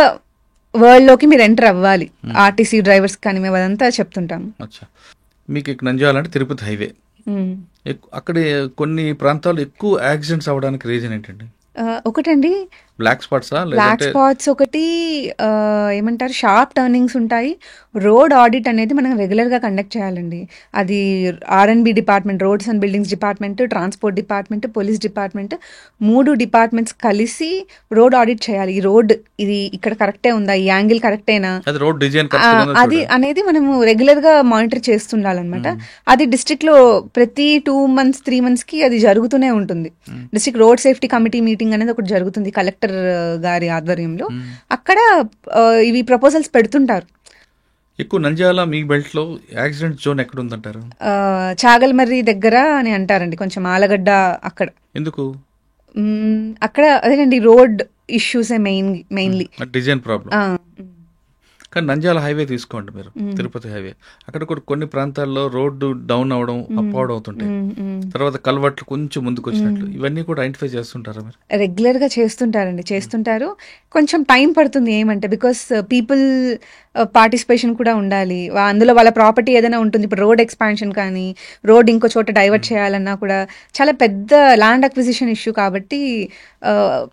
వరల్డ్ లోకి మీరు ఎంటర్ అవ్వాలి, ఆర్టీసీ డ్రైవర్స్ కానీ మేము అదంతా చెప్తుంటాము. మీకు ఇక్కడ నంద్యాల అంటే తిరుపతి హైవే, అక్కడ కొన్ని ప్రాంతాలు ఎక్కువ యాక్సిడెంట్స్ అవ్వడానికి రీజన్ ఏంటండి? ఒకటండి, బ్లాక్ స్పాట్స్ ఒకటి, ఏమంటారు, షార్ప్ టర్నింగ్స్ ఉంటాయి. రోడ్ ఆడిట్ అనేది మనం రెగ్యులర్ గా కండక్ట్ చేయాలండి. అది R&B department, roads and buildings department, transport department, police department, 3 departments కలిసి రోడ్ ఆడిట్ చేయాలి. ఈ రోడ్ ఇది ఇక్కడ కరెక్టే ఉందా, ఈ యాంగిల్ కరెక్టేనా, రోడ్ డిజైన్ అది అనేది మనము రెగ్యులర్ గా మానిటర్ చేస్తుండాలన్నమాట. అది డిస్ట్రిక్ట్ లో ప్రతి 2 months 3 months కి అది జరుగుతూనే ఉంటుంది. District road safety committee meeting అనేది ఒకటి జరుగుతుంది కలెక్టర్ గారి ఆధ్వర్యంలో. అక్కడ ఇవి ప్రపోజల్స్ పెడుతుంటారు. ఎక్కువ నంద్యాల మీ బెల్ట్ లో యాక్సిడెంట్ జోన్ ఎక్కడ ఉందంటారు? చాగల్మర్రి దగ్గర అని అంటారండి, కొంచెం ఆలగడ్డ అక్కడ. ఎందుకు? అక్కడ అదేనండి, రోడ్ ఇష్యూసే మెయిన్లీ, డిజైన్ ప్రాబ్లం. కానీ నంద్యాల హైవే తీసుకోండి మీరు, తిరుపతి హైవే, అక్కడ కూడా కొన్ని ప్రాంతాల్లో రోడ్డు డౌన్ అవడం, అప్ అవడం అవుతుంటాయి. తర్వాత కల్వర్ట్లు కొంచెం ముందుకు వచ్చినట్లు, ఇవన్నీ కూడా ఐడెంటిఫై చేస్తుంటారా మీరు? రెగ్యులర్ గా చేస్తుంటారు. కొంచెం టైం పడుతుంది, ఏమంటే బికాస్ పీపుల్ పార్టిసిపేషన్ కూడా ఉండాలి. అందులో వాళ్ళ ప్రాపర్టీ ఏదైనా ఉంటుంది. ఇప్పుడు రోడ్ ఎక్స్పాన్షన్ కానీ, రోడ్ ఇంకో చోట డైవర్ట్ చేయాలన్నా కూడా చాలా పెద్ద ల్యాండ్ అక్విజిషన్ ఇష్యూ కాబట్టి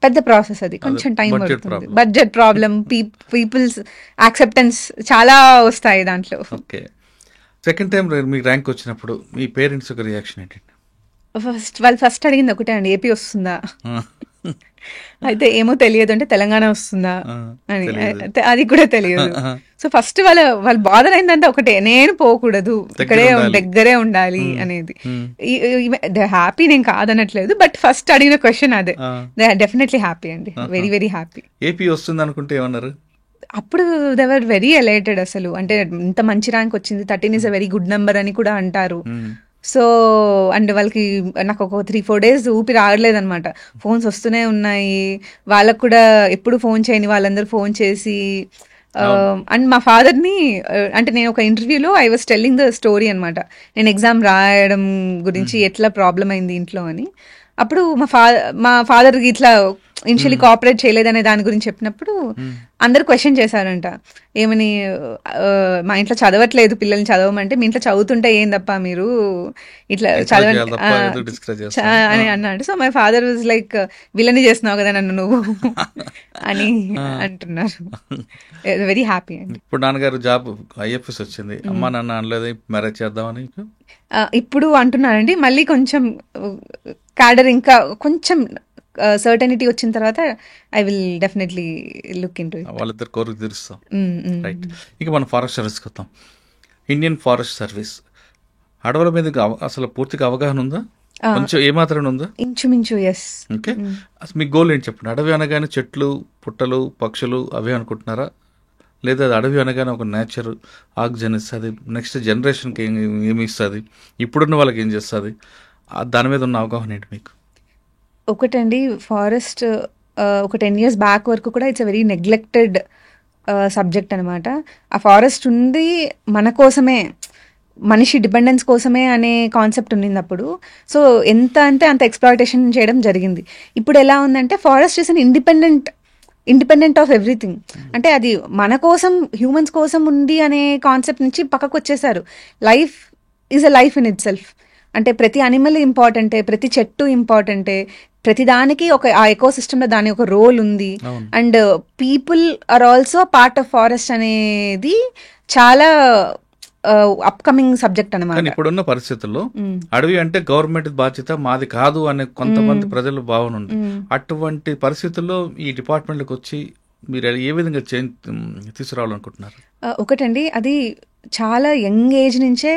పెద్ద ప్రాసెస్, అది కొంచెం టైం పడుతుంది. బడ్జెట్ ప్రాబ్లం, పీపుల్స్ యాక్సెప్టెన్స్ చాలా వస్తాయి దాంట్లో. ఓకే, సెకండ్ టైం మీకు ర్యాంక్ వచ్చినప్పుడు మీ పేరెంట్స్ ఒక రియాక్షన్ ఏంటండి? వాళ్ళు ఫస్ట్ అడిగింది ఒకటే అండి, ఏపీ వస్తుందా? అయితే ఏమో తెలియదు అంటే తెలంగాణ వస్తుందా అని, అది కూడా తెలియదు. సో ఫస్ట్ వాళ్ళ బాధ అయిందంటే ఒకటే, నేను పోకూడదు, ఇక్కడే దగ్గరే ఉండాలి అనేది. దే హ్యాపీ, నేను కాదనట్లేదు, బట్ ఫస్ట్ అడిగిన క్వశ్చన్ అదే. దే డెఫినెట్లీ హ్యాపీ అండి, వెరీ వెరీ హ్యాపీ. ఏపీ వస్తుంది అనుకుంటే ఏమన్నారు? అప్పుడు దే వర్ వెరీ ఎలైటెడ్. అసలు అంటే ఇంత మంచి ర్యాంక్ వచ్చింది, 13 is a very good number అని కూడా అంటారు. సో అండ్ వాళ్ళకి నాకు ఒక 3-4 days ఊపిరి ఆగలేదనమాట. ఫోన్స్ వస్తూనే ఉన్నాయి వాళ్ళకు కూడా, ఎప్పుడు ఫోన్ చేయని వాళ్ళందరూ ఫోన్ చేసి. అండ్ మా ఫాదర్ని, అంటే నేను ఒక ఇంటర్వ్యూలో I was telling the story అనమాట, నేను ఎగ్జామ్ రాయడం గురించి ఎట్లా ప్రాబ్లం అయింది ఇంట్లో అని. అప్పుడు మా ఫాదర్కి ఇట్లా ఇనిషియలీ కోఆపరేట్ చేయలేదనే దాని గురించి చెప్పినప్పుడు అందరు క్వశ్చన్ చేశారంట, ఏమని, మా ఇంట్లో చదవట్లేదు పిల్లల్ని చదవమంటే, మీ ఇంట్లో చదువుతుంటే ఏం తప్ప మీరు ఇట్లా చదవండి అని అన్నాడు. So my father was like, విలని చేస్తున్నావు కదా నన్ను నువ్వు అని అంటున్నారు. వెరీ హ్యాపీ అండి. ఇప్పుడు నాన్నగారు జాబ్ IFS వచ్చింది, అమ్మా నాన్న అనలేదు మ్యారేజ్ చేద్దామని? ఇప్పుడు అంటున్నారండి, మళ్ళీ కొంచెం క్యాడర్ ఇంకా కొంచెం సర్టనిటీ వచ్చిన తర్వాత I will definitely look in to it. వాళ్ళిద్దరు కోరిక తీరుస్తాం. రైట్. ఇక మనం ఫారెస్ట్ సర్వీస్కి వస్తాం. ఇండియన్ ఫారెస్ట్ సర్వీస్ అడవుల మీద అసలు పూర్తిగా అవగాహన ఉందా? కొంచెం ఏమాత్రం ఉందా? ఇంచుమించు ఎస్. ఓకే, అసలు మీ గోల్ ఏంటి చెప్పండి. అడవి అనగానే చెట్లు, పుట్టలు, పక్షులు అవే అనుకుంటున్నారా, లేదా అది అడవి అనగానే ఒక నేచర్, ఆక్సిజన్ ఇస్తుంది, నెక్స్ట్ జనరేషన్కి ఏమి ఇస్తుంది, ఇప్పుడున్న వాళ్ళకి ఏం చేస్తుంది, దాని మీద ఉన్న అవగాహన ఏంటి మీకు? ఒకటండి, ఫారెస్ట్ ఒక 10 years బ్యాక్ వరకు కూడా it's a very neglected subject అనమాట. ఆ ఫారెస్ట్ ఉంది మన కోసమే, మనిషి డిపెండెన్స్ కోసమే అనే కాన్సెప్ట్ ఉండింది అప్పుడు. సో ఎంత అంటే అంత ఎక్స్ప్లాయిటేషన్ చేయడం జరిగింది. ఇప్పుడు ఎలా ఉందంటే forest is an independent of everything. అంటే అది మన కోసం, హ్యూమన్స్ కోసం ఉంది అనే కాన్సెప్ట్ నుంచి పక్కకు వచ్చేసారు. Life is a life in it self. అంటే ప్రతి అనిమల్ ఇంపార్టెంటే, ప్రతి చెట్టు ఇంపార్టెంటే, ప్రతి దానికి ఒక ఆ ఎకో సిస్టమ్ లో దాని ఒక రోల్ ఉంది. And people are also part of forest అనేది చాలా అప్కమింగ్ సబ్జెక్ట్ అనమాట. ఇప్పుడున్న పరిస్థితుల్లో అడవి అంటే గవర్నమెంట్ బాధ్యత, మాది కాదు అనే కొంతమంది ప్రజల భావన ఉంది. అటువంటి పరిస్థితుల్లో ఈ డిపార్ట్మెంట్కి వచ్చి మీరు ఏ విధంగా తీసుకురావాలనుకుంటున్నారు? ఒకటండి, అది చాలా యంగ్ ఏజ్ నుంచే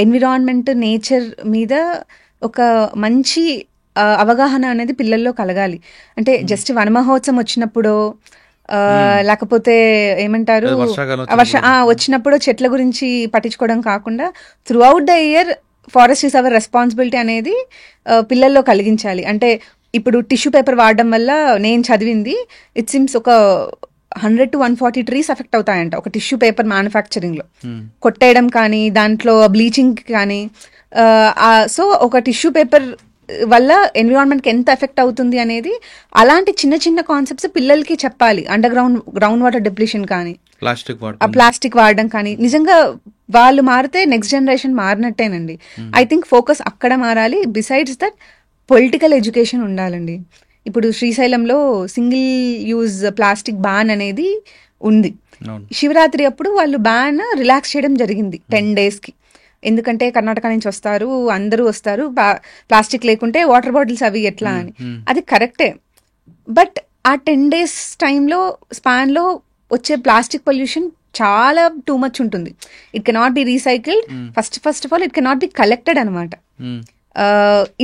ఎన్విరాన్మెంట్, నేచర్ మీద ఒక మంచి అవగాహన అనేది పిల్లల్లో కలగాలి. అంటే జస్ట్ వన మహోత్సవం వచ్చినప్పుడు లేకపోతే ఏమంటారు వచ్చినప్పుడు చెట్ల గురించి పట్టించుకోవడం కాకుండా through out the year forest is our responsibility అనేది పిల్లల్లో కలిగించాలి. అంటే ఇప్పుడు టిష్యూ పేపర్ వాడడం వల్ల నేను చదివింది ఇట్ సిమ్స్ ఒక 100 to 140 ట్రీస్ ఎఫెక్ట్ అవుతాయంట ఒక టిష్యూ పేపర్ మ్యానుఫ్యాక్చరింగ్ లో. కొట్టేయడం కానీ, దాంట్లో బ్లీచింగ్ కానీ. సో ఒక టిష్యూ పేపర్ వల్ల ఎన్విరాన్మెంట్కి ఎంత ఎఫెక్ట్ అవుతుంది అనేది అలాంటి చిన్న చిన్న కాన్సెప్ట్స్ పిల్లలకి చెప్పాలి. అండర్ గ్రౌండ్ వాటర్ డిప్లీషన్ కానీ, ప్లాస్టిక్ వాడడం కానీ. నిజంగా వాళ్ళు మారితే నెక్స్ట్ జనరేషన్ మారినట్టేనండి. ఐ థింక్ ఫోకస్ అక్కడ మారాలి. బిసైడ్స్ దట్ పొలిటికల్ ఎడ్యుకేషన్ ఉండాలండి. ఇప్పుడు శ్రీశైలంలో సింగిల్ యూజ్ ప్లాస్టిక్ బ్యాన్ అనేది ఉంది. శివరాత్రి అప్పుడు వాళ్ళు బ్యాన్ రిలాక్స్ చేయడం జరిగింది 10 days. ఎందుకంటే కర్ణాటక నుంచి వస్తారు, అందరూ వస్తారు, ప్లాస్టిక్ లేకుంటే వాటర్ బాటిల్స్ అవి ఎట్లా అని. అది కరెక్టే. బట్ ఆ 10 days టైంలో స్పాన్లో వచ్చే ప్లాస్టిక్ పొల్యూషన్ చాలా టూ మచ్ ఉంటుంది. It cannot be recycled. First of all it cannot be collected అనమాట.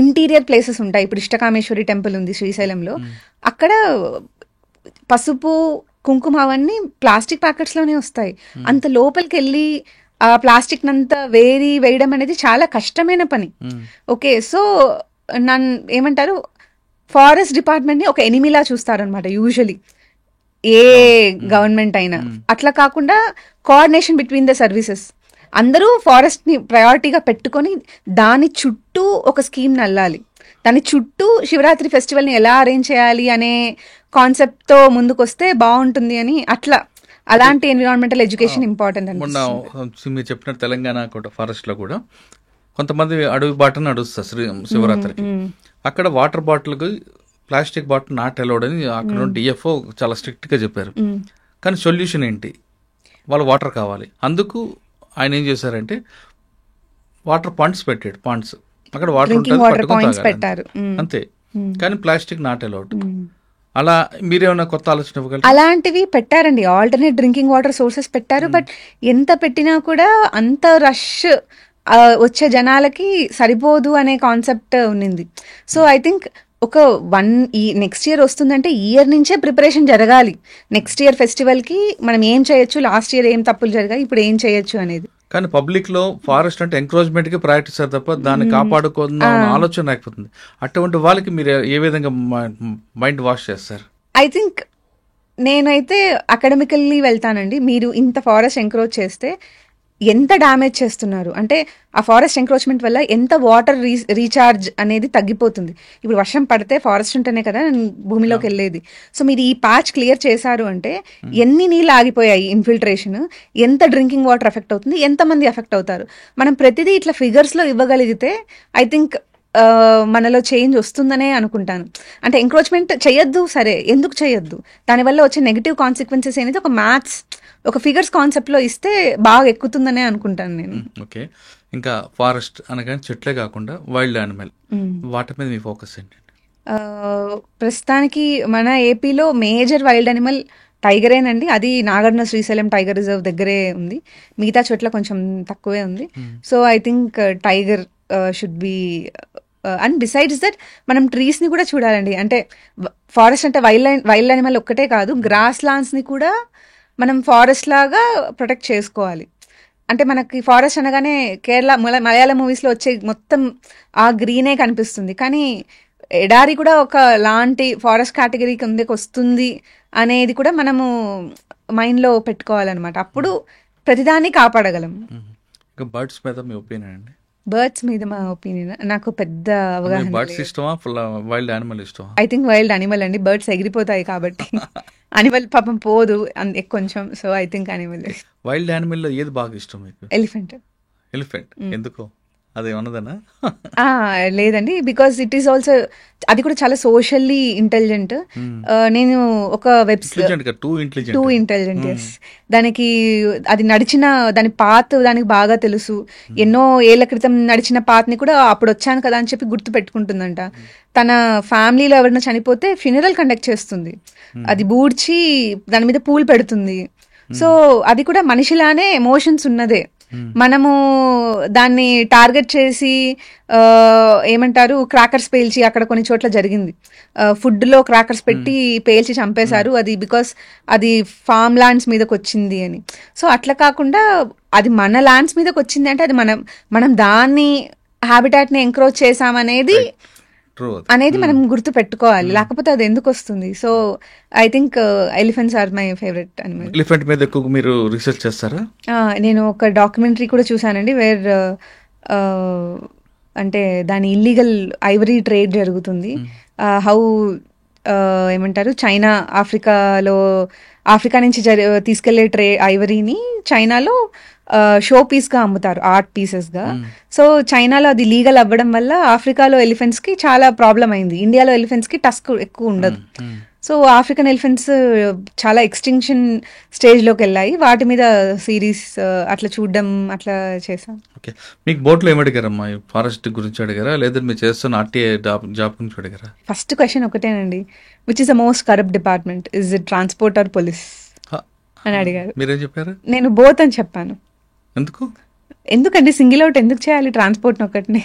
ఇంటీరియర్ ప్లేసెస్ ఉంటాయి. ఇప్పుడు ఇష్టకామేశ్వరి టెంపుల్ ఉంది శ్రీశైలంలో. అక్కడ పసుపు, కుంకుమ అవన్నీ ప్లాస్టిక్ ప్యాకెట్స్ లోనే వస్తాయి. అంత లోపలికి వెళ్ళి ఆ ప్లాస్టిక్ నంతా వేయడం అనేది చాలా కష్టమైన పని. ఓకే, సో ఏమంటారు, ఫారెస్ట్ డిపార్ట్మెంట్ ని ఒక ఎనిమిలా చూస్తారనమాట యూజువలీ ఏ గవర్నమెంట్ అయినా. అట్లా కాకుండా కోఆర్డినేషన్ బిట్వీన్ ద సర్వీసెస్, అందరూ ఫారెస్ట్ ని ప్రయారిటీగా పెట్టుకొని దాని చుట్టూ ఒక స్కీమ్ నల్లాలి. దాని చుట్టూ శివరాత్రి ఫెస్టివల్ ని ఎలా అరేంజ్ చేయాలి అనే కాన్సెప్ట్ తో ముందుకొస్తే బాగుంటుంది అని. అట్లా అలాంటి ఎన్విరాన్మెంటల్ ఎడ్యుకేషన్ ఇంపార్టెంట్ అని. మొన్న మీరు చెప్పిన తెలంగాణ ఫారెస్ట్ లో కూడా కొంతమంది అడవి బాటను నడుస్తారు శివరాత్రికి. అక్కడ వాటర్ బాటిల్ కి ప్లాస్టిక్ బాటిల్ నాట్ అలౌడ్ అని అక్కడ డిఎఫ్ఓ చాలా స్ట్రిక్ట్ గా చెప్పారు. కానీ సొల్యూషన్ ఏంటి, వాళ్ళు వాటర్ కావాలి. అందుకు ఆయన ఏం చేశారంటే వాటర్ పాయింట్స్ పెట్టాడు. పాయింట్స్ అక్కడ వాటర్ పెట్టారు అంతే. కానీ ప్లాస్టిక్ నాట్ అలౌడ్. అలా మీరేమన్నా కొత్త ఆలోచన ఇవ్వగలరు? అలాంటివి పెట్టారండి, ఆల్టర్నేట్ డ్రింకింగ్ వాటర్ సోర్సెస్ పెట్టారు. బట్ ఎంత పెట్టినా కూడా అంత రష్ వచ్చే జనాలకి సరిపోదు అనే కాన్సెప్ట్ ఉన్నింది. సో ఐ థింక్ ఒక నెక్స్ట్ ఇయర్ వస్తుందంటే ఈ ఇయర్ నుంచే ప్రిపరేషన్ జరగాలి. నెక్స్ట్ ఇయర్ ఫెస్టివల్ కి మనం ఏం చేయొచ్చు, లాస్ట్ ఇయర్ ఏం తప్పులు జరిగాయి, ఇప్పుడు ఏం చేయొచ్చు అనేది. కానీ పబ్లిక్ లో ఫారెస్ట్ అంటే ఎంకరేజ్మెంట్ కి ప్రయారిటీ ఇస్తారు తప్ప దాన్ని కాపాడుకుందాం ఆలోచన లేకపోతుంది. అటువంటి వాళ్ళకి మీరు ఏ విధంగా మైండ్ వాష్ చేస్తారు? ఐ థింక్ నేనైతే అకాడమికల్లీ వెళ్తానండి. మీరు ఇంత ఫారెస్ట్ ఎంకరేజ్ చేస్తే ఎంత డ్యామేజ్ చేస్తున్నారు అంటే, ఆ ఫారెస్ట్ ఎంక్రోచ్మెంట్ వల్ల ఎంత వాటర్ రీఛార్జ్ అనేది తగ్గిపోతుంది. ఇప్పుడు వర్షం పడితే ఫారెస్ట్ ఉంటేనే కదా భూమిలోకి వెళ్ళేది. సో మీరు ఈ ప్యాచ్ క్లియర్ చేశారు అంటే ఎన్ని నీళ్ళు ఆగిపోయాయి, ఇన్ఫిల్ట్రేషన్, ఎంత డ్రింకింగ్ వాటర్ ఎఫెక్ట్ అవుతుంది, ఎంతమంది ఎఫెక్ట్ అవుతారు. మనం ప్రతిదీ ఇట్లా ఫిగర్స్లో ఇవ్వగలిగితే ఐ థింక్ మనలో చేంజ్ వస్తుందనే అనుకుంటాను. అంటే ఎంక్రోచ్మెంట్ చేయొద్దు, సరే, ఎందుకు చేయొద్దు, దానివల్ల వచ్చే నెగిటివ్ కాన్సిక్వెన్సెస్ అనేది ఒక మ్యాథ్స్, ఒక ఫిగర్స్ కాన్సెప్ట్ లో ఇస్తే బాగా ఎక్కుతుందనే అనుకుంటాను నేను. ఓకే, ఇంకా ఫారెస్ట్ అనగానే చెట్లే కాకుండా వైల్డ్ యానిమల్, వాటి మీద మీ ఫోకస్ ఏంటండి? ప్రస్తుతానికి మన ఏపీలో మేజర్ వైల్డ్ అనిమల్ టైగరేనండి. అది నాగార్జున శ్రీశైలం టైగర్ రిజర్వ్ దగ్గరే ఉంది. మిగతా చోట్ల కొంచెం తక్కువే ఉంది. So I think tiger should be. And besides that మనం ట్రీస్ని కూడా చూడాలండి. అంటే ఫారెస్ట్ అంటే వైల్డ్ అనిమల్ ఒక్కటే కాదు, గ్రాస్ ల్యాండ్స్ని కూడా మనం ఫారెస్ట్ లాగా ప్రొటెక్ట్ చేసుకోవాలి. అంటే మనకి ఫారెస్ట్ అనగానే కేరళ మలయాళం మూవీస్లో వచ్చే మొత్తం ఆ గ్రీనే కనిపిస్తుంది, కానీ ఎడారి కూడా ఒక లాంటి ఫారెస్ట్ కేటగిరీ కిందకి వస్తుంది అనేది కూడా మనము మైండ్లో పెట్టుకోవాలన్నమాట. అప్పుడు ప్రతిదాన్ని కాపాడగలం. ఇంకా బర్డ్స్ మీద మీ ఒపీనియన్ అండి? బర్డ్స్ మీద మా ఒపీనియన్ నాకు పెద్ద అవగాహన. బర్డ్స్ ఇష్టమా వైల్డ్ యానిమల్ ఇష్టమా? ఐ థింక్ వైల్డ్ అనిమల్ అండి. బర్డ్స్ ఎగిరిపోతాయి కాబట్టి అనిమల్ పాపం పోదు కొంచెం. So I think animal. Wild animal లో ఏది బాగా ఇష్టం మీకు? ఎలిఫెంట్. ఎలిఫెంట్ ఎందుకో అదేమన్నదనా? లేదండి, బికాస్ ఇట్ ఈస్ ఆల్సో అది కూడా చాలా సోషల్లీ ఇంటెలిజెంట్. నేను ఒక టూ ఇంటెలిజెంట్. ఎస్, దానికి అది నడిచిన దాని పాత్ దానికి బాగా తెలుసు. ఎన్నో ఏళ్ల క్రితం నడిచిన పాత్ని కూడా అప్పుడు వచ్చాను కదా అని చెప్పి గుర్తు పెట్టుకుంటుందంట. తన ఫ్యామిలీలో ఎవరైనా చనిపోతే ఫ్యూనరల్ కండక్ట్ చేస్తుంది, అది బూడ్చి దాని మీద పూలు పెడుతుంది. సో అది కూడా మనిషిలానే ఎమోషన్స్ ఉన్నదే. మనము దాన్ని టార్గెట్ చేసి ఏమంటారు క్రాకర్స్ పేల్చి, అక్కడ కొన్ని చోట్ల జరిగింది, ఫుడ్ లో క్రాకర్స్ పెట్టి పేల్చి చంపేశారు. అది బికాస్ అది ఫామ్ ల్యాండ్స్ మీదకి వచ్చింది అని. సో అట్లా కాకుండా అది మన ల్యాండ్స్ మీదకి వచ్చింది అంటే అది మనం దాన్ని హ్యాబిటాట్ ని ఎంక్రోచ్ చేసామనేది మనం గుర్తు పెట్టుకోవాలి, లేకపోతే అది ఎందుకు వస్తుంది. So I think elephants are my favourite animal. Elephant మీద ఎక్కువ మీరు రీసెర్చ్ చేస్తారా? నేను ఒక డాక్యుమెంటరీ కూడా చూసానండి, వేర్ అంటే దాని ఇల్లీగల్ ఐవరీ ట్రేడ్ జరుగుతుంది. హౌ ఏమంటారు చైనా ఆఫ్రికా నుంచి తీసుకెళ్లే ఐవరీని చైనాలో షో పీస్ గా అమ్ముతారు, ఆర్ట్ పీసెస్ గా. సో చైనాలో అది లీగల్ అవ్వడం వల్ల ఆఫ్రికాలో ఎలిఫెంట్స్ కి చాలా ప్రాబ్లం అయింది. ఇండియాలో ఎలిఫెంట్స్ కి టస్క్ ఎక్కువ ఉండదు. సో ఆఫ్రికన్ ఎలిఫెంట్స్ చాలా ఎక్స్టింక్షన్ స్టేజ్ లోకి వెళ్ళాయి. వాటి మీద సిరీస్ అట్లా చూడడం అట్లా చేశాం. మీకు బోట్లో ఏమి అడిగారమ్మా? ఫారెస్ట్ గురించి అడిగారా, లేదా మీరు చేస్తున్న ఆర్టీఐ జాబ్ గురించి అడిగారా? ఫస్ట్ క్వశ్చన్ ఒకటేనండి, which is the most corrupt department, is it transport are police అని అడిగారు. మీరేం చెప్పారు? నేను బోత్ అని చెప్పాను. ఎందుకండి సింగిల్ అవుట్ ఎందుకు చేయాలి ట్రాన్స్పోర్ట్ ఒకటినే?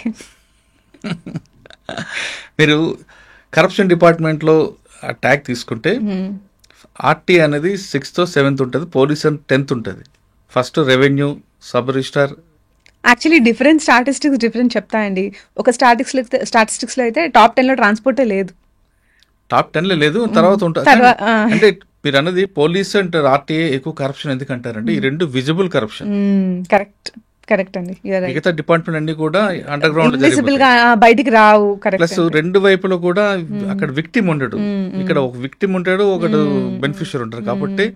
మీరు కరప్షన్ డిపార్ట్మెంట్ లో ట్యాగ్ తీసుకుంటే ఆర్టీ అనేది 6th or 7th ఉంటుంది, పోలీస్ అని 10th ఉంటుంది. First revenue, sub registrar. Actually different చెప్తాయండి. ఒక స్టాటిస్టిక్స్ లో అయితే టాప్ 10 లో ట్రాన్స్పోర్టే లేదు. టాప్ 10 లో లేదు, తర్వాత ఉంటుంది. అంటే మీరు అన్నది పోలీస్ అండ్ ఆర్టీఏ ఎక్కువ కరప్షన్ ఎందుకు అంటారంటే ఈ రెండు విజిబుల్ కరప్షన్. కరెక్ట్ అండి. మిగతా డిపార్ట్మెంట్ అన్ని కూడా అండర్ గ్రౌండ్ బయటికి రావు. ప్లస్ రెండు వైపులో కూడా అక్కడ విక్టిమ్ ఉండడు, ఇక్కడ ఒక విక్టిమ్ ఉంటాడు, ఒకడు బెనిఫిషియర్ ఉంటారు. కాబట్టి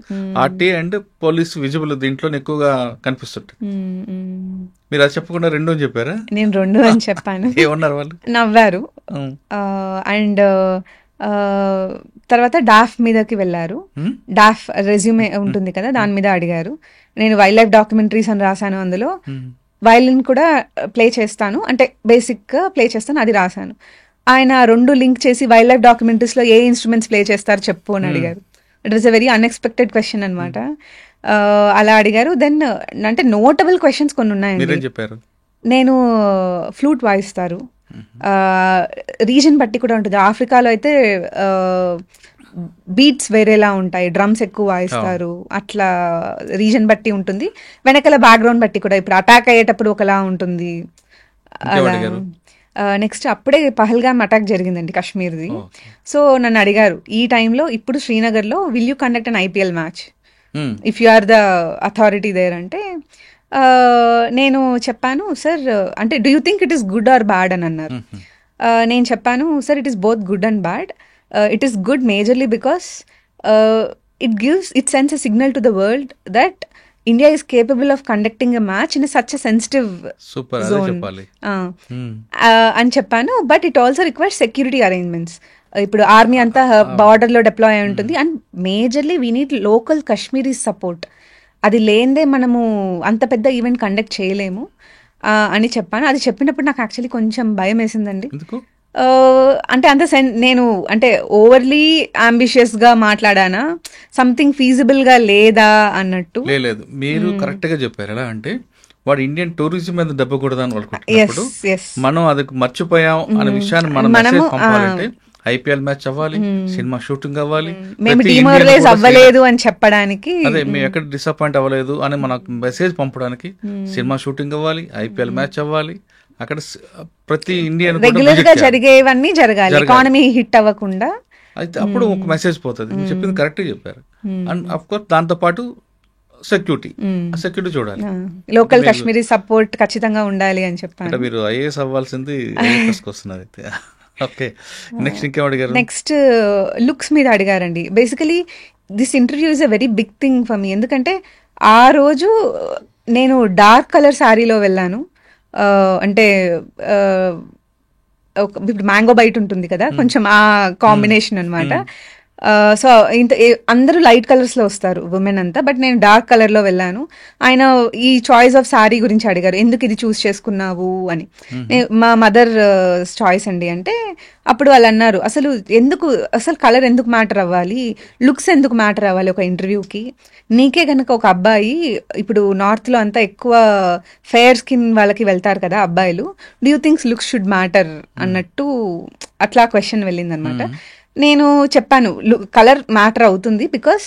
ఆర్టీఏ అండ్ పోలీస్ విజిబుల్ దీంట్లో ఎక్కువగా కనిపిస్తుంటాయి. మీరు అది చెప్పకుండా రెండు అని చెప్పారా? నేను రెండు అని చెప్పాను. ఏమన్నారు వాళ్ళు? నవ్వారు. అండ్ తర్వాత డాఫ్ మీదకి వెళ్ళారు. డాఫ్ రెజ్యూమే ఉంటుంది కదా, దాని మీద అడిగారు. నేను వైల్డ్ లైఫ్ డాక్యుమెంటరీస్ అని రాశాను, అందులో వైలిన్ కూడా ప్లే చేస్తాను, అంటే బేసిక్ ప్లే చేస్తాను, అది రాశాను. ఆయన రెండు లింక్ చేసి వైల్డ్ లైఫ్ డాక్యుమెంటరీస్ లో ఏ ఇన్స్ట్రుమెంట్స్ ప్లే చేస్తారు చెప్పు అని అడిగారు. It was a very unexpected question అనమాట. అలా అడిగారు. దెన్ అంటే నోటబుల్ క్వశ్చన్స్ కొన్ని ఉన్నాయండి. నేను ఫ్లూట్ వాయిస్తారు, రీజన్ బట్టి కూడా ఉంటుంది. ఆఫ్రికాలో అయితే బీట్స్ వేరేలా ఉంటాయి, డ్రమ్స్ ఎక్కువ వాయిస్తారు, అట్లా రీజన్ బట్టి ఉంటుంది. వెనకాల బ్యాక్గ్రౌండ్ బట్టి కూడా, ఇప్పుడు అటాక్ అయ్యేటప్పుడు ఒకలా ఉంటుంది. నెక్స్ట్ అప్పుడే పహల్గామ్ అటాక్ జరిగిందండి కాశ్మీర్ది. సో నన్ను అడిగారు ఈ టైంలో, ఇప్పుడు శ్రీనగర్లో will you conduct an IPL match if you are the authority there అంటే నేను చెప్పాను సార్, అంటే do you think it is good or bad అని అన్నారు. నేను చెప్పాను sir it is both good and bad. It is good majorly because it sends a signal to the world that India is capable of conducting a match in such a sensitive zone. అని చెప్పాను. But it also requires security arrangements. ఇప్పుడు army అంతా border లో deploy అయి ఉంటుంది, and majorly we need local Kashmiri support. అది లేనిదే మనము అంత పెద్ద ఈవెంట్ కండక్ట్ చేయలేము అని చెప్పాను. అది చెప్పినప్పుడు నాకు యాక్చువల్లీ కొంచెం భయం వేసిందండి. అంటే అంత నేను అంటే ఓవర్లీ అంబిషియస్గా మాట్లాడానా, సంథింగ్ ఫీజిబుల్గా లేదా అన్నట్టు. లేదు, మీరు కరెక్ట్గా చెప్పారు. ఎలా అంటే వాడు ఇండియన్ టూరిజం మీద దెబ్బ కూడదని అనుకుంటున్నప్పుడు మనం అది మర్చిపోయాం అనే విషయాన్ని మనం మెసేజ్ పంపాలంటే ఐపీఎల్ మ్యాచ్ అవ్వాలి, సినిమా షూటింగ్ అవ్వాలి, మేము డిమోరలైజ్ అవ్వలేదు అని చెప్పడానికి, అదే మేము ఎక్కడ డిసప్పాయింట్ అవ్వలేదు అని మనకు మెసేజ్ పంపడానికి సినిమా షూటింగ్ అవ్వాలి, ఐపీఎల్ మ్యాచ్ అవ్వాలి, అక్కడ ప్రతి ఇండియన్ రెగ్యులర్ గా జరిగేవన్నీ జరగాలి, ఎకానమీ హిట్ అవ్వకుండా. అయితే అప్పుడు ఒక మెసేజ్ పోతుంది. మీరు చెప్పింది కరెక్ట్ చెప్పారు. అండ్ అఫ్ కోర్స్ దాంతో పాటు సెక్యూరిటీ చూడాలి, లోకల్ కాశ్మీరీ సపోర్ట్ ఖచ్చితంగా ఉండాలి అని చెప్పారు. మీరు ఐఏఎస్ అవ్వాల్సింది ఐఏఎస్ వస్తున్నది అయితే. ఓకే, నెక్స్ట్ ఇంకేం అడిగారు? నెక్స్ట్ లుక్స్ మీద అడిగారండి. Basically this interview is a very big thing for me. ఎందుకంటే ఆ రోజు నేను డార్క్ కలర్ శారీలో వెళ్ళాను. అంటే ఇప్పుడు మ్యాంగో బైట్ ఉంటుంది కదా, కొంచెం ఆ కాంబినేషన్ అనమాట. సో అందరూ లైట్ కలర్స్ లో వస్తారు ఉమెన్ అంతా, బట్ నేను డార్క్ కలర్ లో వెళ్ళాను. ఆయన ఈ చాయిస్ ఆఫ్ సారీ గురించి అడిగారు, ఎందుకు ఇది చూస్ చేసుకున్నావు అని. మా మదర్ చాయిస్ అండి అంటే అప్పుడు వాళ్ళు అన్నారు, అసలు కలర్ ఎందుకు మ్యాటర్ అవ్వాలి, లుక్స్ ఎందుకు మ్యాటర్ అవ్వాలి ఒక ఇంటర్వ్యూకి. నీకే కనుక ఒక అబ్బాయి, ఇప్పుడు నార్త్ లో అంతా ఎక్కువ ఫెయిర్ స్కిన్ వాళ్ళకి వెళ్తారు కదా అబ్బాయిలు, do you thinks looks should matter అన్నట్టు అట్లా క్వశ్చన్ వెళ్ళింది అనమాట. నేను చెప్పాను కలర్ మ్యాటర్ అవుతుంది, బికాస్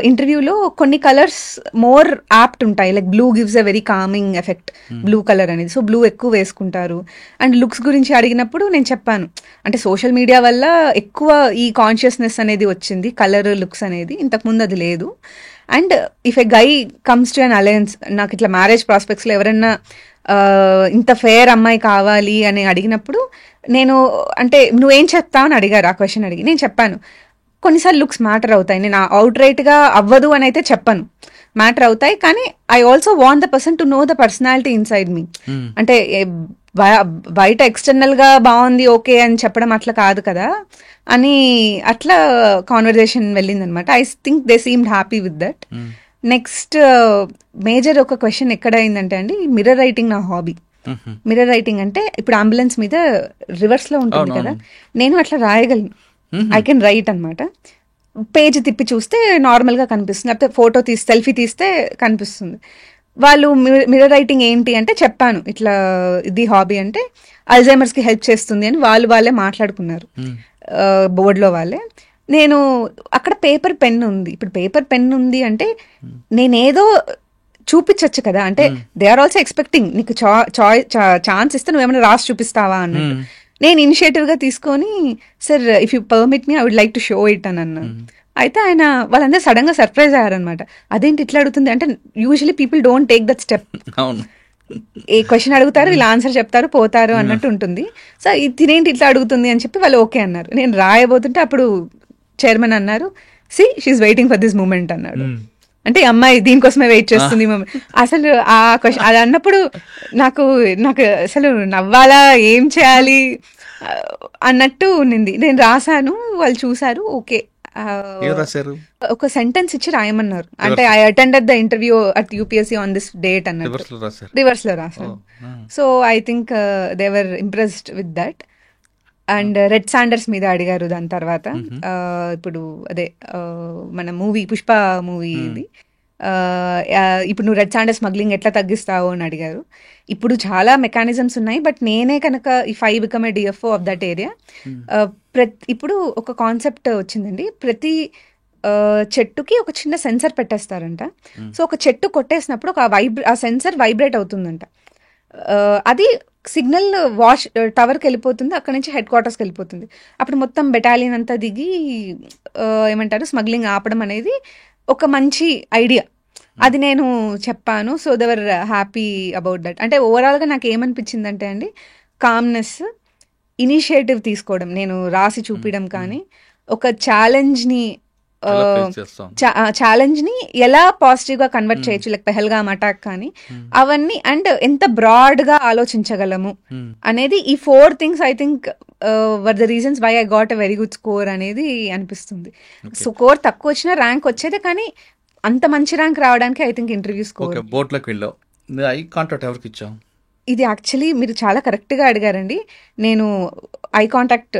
ఇంటర్వ్యూలో కొన్ని కలర్స్ మోర్ యాప్ట్ ఉంటాయి. Like blue gives a very coming effect, blue colour అనేది. సో బ్లూ ఎక్కువ వేసుకుంటారు. అండ్ లుక్స్ గురించి అడిగినప్పుడు నేను చెప్పాను, అంటే సోషల్ మీడియా వల్ల ఎక్కువ ఈ కాన్షియస్నెస్ అనేది వచ్చింది, కలర్ లుక్స్ అనేది, ఇంతకుముందు అది లేదు. And if a guy comes to an alliance, నాకు ఇట్లా మ్యారేజ్ ప్రాస్పెక్ట్స్లో ఎవరన్నా ఇంత ఫేర్ అమ్మాయి కావాలి అని అడిగినప్పుడు నేను, అంటే నువ్వేం చెప్తావు అని అడిగారు. ఆ క్వశ్చన్ అడిగి నేను చెప్పాను, కొన్నిసార్లు లుక్స్ మ్యాటర్ అవుతాయి, నేను అవుట్ రైట్గా అవ్వదు అని అయితే చెప్పను, మ్యాటర్ అవుతాయి, కానీ I also want the person to know the personality inside me. అంటే బయట ఎక్స్టర్నల్ గా బాగుంది ఓకే అని చెప్పడం అట్లా కాదు కదా అని, అట్లా కాన్వర్జేషన్ వెళ్ళింది అనమాట. I think they seemed happy with that. Next major ఒక క్వశ్చన్ ఎక్కడ అయిందంటే అండి, మిర్రర్ రైటింగ్ నా హాబీ. మిర్రర్ రైటింగ్ అంటే ఇప్పుడు అంబులెన్స్ మీద రివర్స్ లో ఉంటుంది కదా, నేను అట్లా రాయగలను, ఐ కెన్ రైట్ అనమాట. పేజ్ తిప్పి చూస్తే నార్మల్ గా కనిపిస్తుంది, లేకపోతే ఫోటో సెల్ఫీ తీస్తే కనిపిస్తుంది. వాళ్ళు మిర్రర్ రైటింగ్ ఏంటి అంటే చెప్పాను, ఇట్లా ఇది హాబీ అంటే అల్జైమర్స్ కి హెల్ప్ చేస్తుంది అని వాళ్ళే మాట్లాడుకున్నారు బోర్డులో వాళ్ళే. నేను అక్కడ పేపర్ పెన్ ఉంది, ఇప్పుడు పేపర్ పెన్ ఉంది అంటే నేనేదో చూపించచ్చు కదా, అంటే దే ఆర్ ఆల్సో ఎక్స్పెక్టింగ్ నీకు ఛాన్స్ ఇస్తే నువ్వేమైనా రాసి చూపిస్తావా అన్నట్టు. నేను ఇనిషియేటివ్ గా తీసుకొని, sir if you permit me I would like to show it అని అన్నాను. అయితే ఆయన వాళ్ళందరూ సడన్ గా సర్ప్రైజ్ అయ్యారనమాట, అదేంటి ఇట్లా అడుగుతుంది అంటే, usually people don't take that step. A question అడుగుతారు, వీళ్ళు ఆన్సర్ చెప్తారు పోతారు అన్నట్టు ఉంటుంది. సో ఇదేంటి ఇట్లా అడుగుతుంది అని చెప్పి వాళ్ళు ఓకే అన్నారు. నేను రాయబోతుంటే అప్పుడు చైర్మన్ అన్నారు, see she is waiting for this moment అన్నాడు. అంటే అమ్మాయి దీనికోసమే వెయిట్ చేస్తుంది. అసలు ఆ క్వశ్చన్ అది అన్నప్పుడు నాకు అసలు నవ్వాలా ఏం చేయాలి అన్నట్టు ఉన్నింది. నేను రాశాను, వాళ్ళు చూసారు, ఓకే ఒక సెంటెన్స్ ఇచ్చి రాయమన్నారు. అంటే I attended the interview at UPSC on this date అన్నట్టు రివర్స్ లో రాశాను. So I think they were impressed with that. And red Sanders మీద అడిగారు దాని తర్వాత. ఇప్పుడు అదే మన మూవీ పుష్ప మూవీ ఇది, ఇప్పుడు నువ్వు రెడ్ శాండర్స్ స్మగ్లింగ్ ఎట్లా తగ్గిస్తావు అని అడిగారు. ఇప్పుడు చాలా మెకానిజమ్స్ ఉన్నాయి, బట్ నేనే కనుక if I become a DFO of that area, ఇప్పుడు ఒక కాన్సెప్ట్ వచ్చిందండి, ప్రతి చెట్టుకి ఒక చిన్న సెన్సర్ పెట్టేస్తారంట. సో ఒక చెట్టు కొట్టేసినప్పుడు ఒక ఆ సెన్సర్ వైబ్రేట్ అవుతుందంట. అది సిగ్నల్ టవర్కి వెళ్ళిపోతుంది, అక్కడ నుంచి హెడ్ క్వార్టర్స్కి వెళ్ళిపోతుంది. అప్పుడు మొత్తం బెటాలియన్ అంతా దిగి ఏమంటారు స్మగ్లింగ్ ఆపడం అనేది ఒక మంచి ఐడియా. అది నేను చెప్పాను. So they were happy about that. అంటే ఓవరాల్గా నాకు ఏమనిపించిందంటే అండి, కామ్నెస్, ఇనిషియేటివ్ తీసుకోవడం, నేను రాసి చూపించడం కానీ, ఒక ఛాలెంజ్ని ఎలా పాజిటివ్ గా కన్వర్ట్ చేయొచ్చు, లైక్ పెహల్గామ్ అటాక్ కానీ అవన్నీ, అండ్ ఎంత బ్రాడ్ గా ఆలోచించగలము అనేది, ఈ 4 things I think were the reasons why I got a very good score అనేది అనిపిస్తుంది. స్కోర్ తక్కువ వచ్చినా ర్యాంక్ వచ్చేదే, కానీ అంత మంచి ర్యాంక్ రావడానికి ఐ థింక్ ఇంటర్వ్యూ స్కోర్. బోట్లోకి వెళ్ళావు, ఐ కాంటాక్ట్ ఎవరికి ఇచ్చావు? ఇది యాక్చువల్లీ మీరు చాలా కరెక్ట్గా అడిగారండి. నేను ఐ కాంటాక్ట్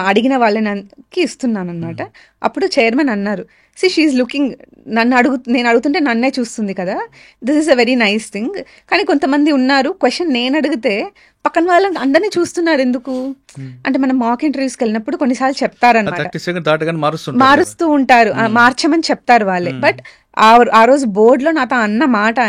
అడిగిన వాళ్ళకి ఇస్తున్నాను అనమాట. అప్పుడు చైర్మన్ అన్నారు, షీఈ్ లుకింగ్, నేను అడుగుతుంటే నన్నే చూస్తుంది కదా, this is a very nice thing. కానీ కొంతమంది ఉన్నారు, క్వశ్చన్ నేను అడిగితే పక్కన వాళ్ళని అందరినీ చూస్తున్నారు ఎందుకు అంటే, మనం మాక్ ఇంటర్వ్యూస్కి వెళ్ళినప్పుడు కొన్నిసార్లు చెప్తారన్నమాట, మారుస్తూ ఉంటారు, మార్చమని చెప్తారు వాళ్ళే. బట్ ఆ రోజు బోర్డులో నాతో అన్న మాట